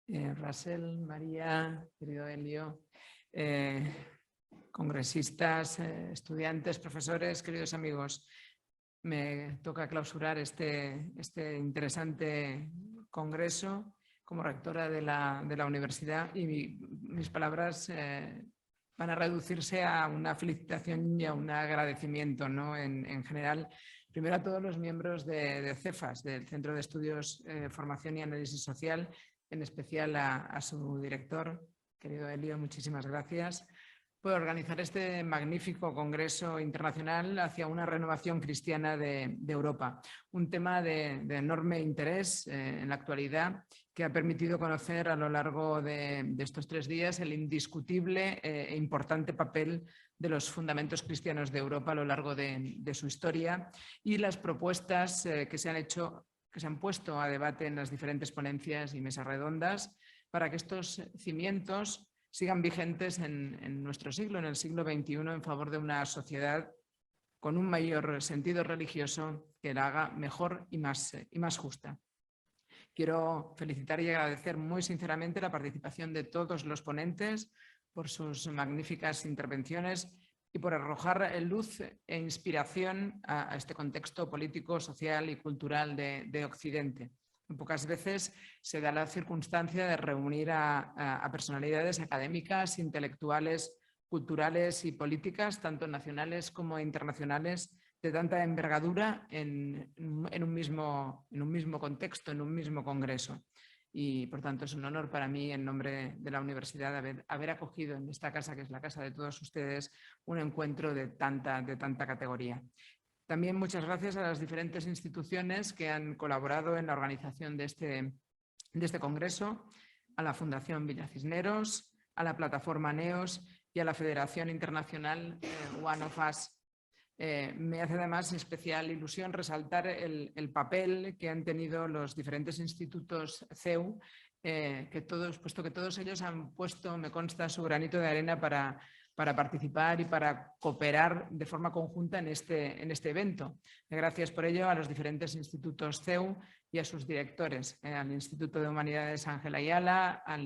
Russell, María, querido Elio, congresistas, estudiantes, profesores, queridos amigos, me toca clausurar este interesante congreso como rectora de la universidad y mis palabras van a reducirse a una felicitación y a un agradecimiento, ¿no? En general, primero a todos los miembros de CEFAS, del Centro de Estudios, Formación y Análisis Social, en especial a su director, querido Elio, muchísimas gracias por organizar este magnífico congreso internacional hacia una renovación cristiana de Europa. Un tema de enorme interés en la actualidad que ha permitido conocer a lo largo de estos 3 días el indiscutible e importante papel de los fundamentos cristianos de Europa a lo largo de su historia y las propuestas que se han puesto a debate en las diferentes ponencias y mesas redondas para que estos cimientos sigan vigentes en nuestro siglo, en el siglo XXI, en favor de una sociedad con un mayor sentido religioso que la haga mejor y más justa. Quiero felicitar y agradecer muy sinceramente la participación de todos los ponentes por sus magníficas intervenciones y por arrojar luz e inspiración a este contexto político, social y cultural de Occidente. Pocas veces se da la circunstancia de reunir a personalidades académicas, intelectuales, culturales y políticas, tanto nacionales como internacionales, de tanta envergadura en un mismo contexto, en un mismo congreso. Y por tanto es un honor para mí, en nombre de la universidad, haber acogido en esta casa, que es la casa de todos ustedes, un encuentro de tanta categoría. También muchas gracias a las diferentes instituciones que han colaborado en la organización de este congreso, a la Fundación Villa Cisneros, a la plataforma NEOS y a la Federación Internacional One of Us. Me hace además especial ilusión resaltar el papel que han tenido los diferentes institutos CEU, puesto que todos ellos han puesto, me consta, su granito de arena para participar y para cooperar de forma conjunta en este evento. Gracias por ello a los diferentes institutos CEU y a sus directores, al Instituto de Humanidades Ángel Ayala, al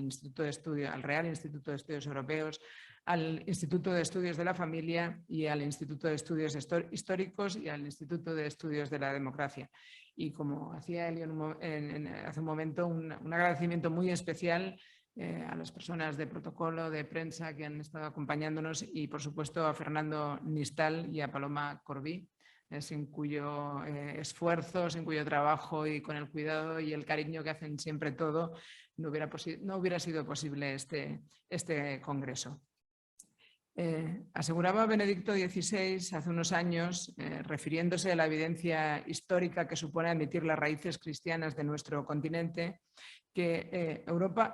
Real Instituto de Estudios Europeos, al Instituto de Estudios de la Familia y al Instituto de Estudios Históricos y al Instituto de Estudios de la Democracia. Y como hacía Elio hace un momento, un agradecimiento muy especial a las personas de protocolo, de prensa que han estado acompañándonos y, por supuesto, a Fernando Nistal y a Paloma Corbí, sin cuyo esfuerzo, sin cuyo trabajo y con el cuidado y el cariño que hacen siempre todo, no hubiera sido posible este congreso. Aseguraba Benedicto XVI hace unos años, refiriéndose a la evidencia histórica que supone admitir las raíces cristianas de nuestro continente, que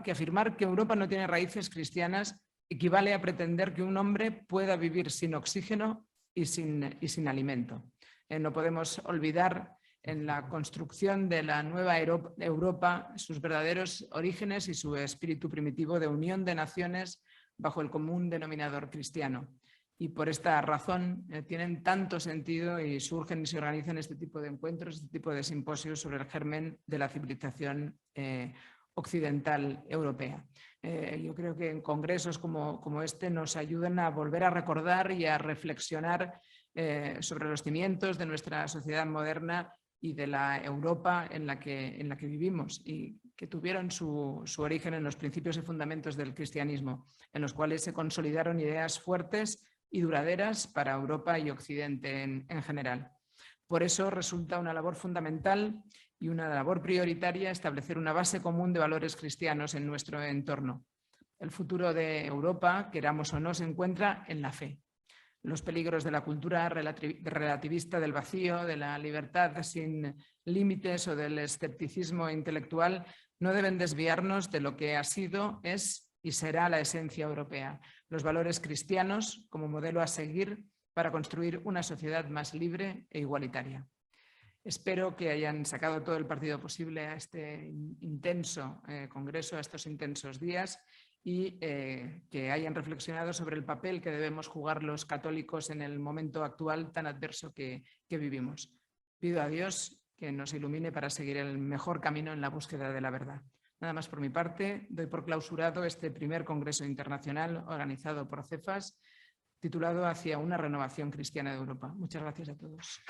afirmar que Europa no tiene raíces cristianas equivale a pretender que un hombre pueda vivir sin oxígeno y sin alimento. No podemos olvidar en la construcción de la nueva Europa sus verdaderos orígenes y su espíritu primitivo de unión de naciones bajo el común denominador cristiano. Y por esta razón tienen tanto sentido y surgen y se organizan este tipo de encuentros, este tipo de simposios sobre el germen de la civilización occidental europea. Yo creo que en congresos como este nos ayudan a volver a recordar y a reflexionar sobre los cimientos de nuestra sociedad moderna y de la Europa en la que vivimos y que tuvieron su origen en los principios y fundamentos del cristianismo, en los cuales se consolidaron ideas fuertes y duraderas para Europa y Occidente en general. Por eso resulta una labor fundamental y una labor prioritaria establecer una base común de valores cristianos en nuestro entorno. El futuro de Europa, queramos o no, se encuentra en la fe. Los peligros de la cultura relativista del vacío, de la libertad sin límites o del escepticismo intelectual no deben desviarnos de lo que ha sido, es y será la esencia europea. Los valores cristianos como modelo a seguir para construir una sociedad más libre e igualitaria. Espero que hayan sacado todo el partido posible a este intenso congreso, a estos intensos días, y que hayan reflexionado sobre el papel que debemos jugar los católicos en el momento actual tan adverso que vivimos. Pido a Dios que nos ilumine para seguir el mejor camino en la búsqueda de la verdad. Nada más por mi parte, doy por clausurado este primer Congreso Internacional organizado por CEFAS, titulado Hacia una renovación cristiana de Europa. Muchas gracias a todos.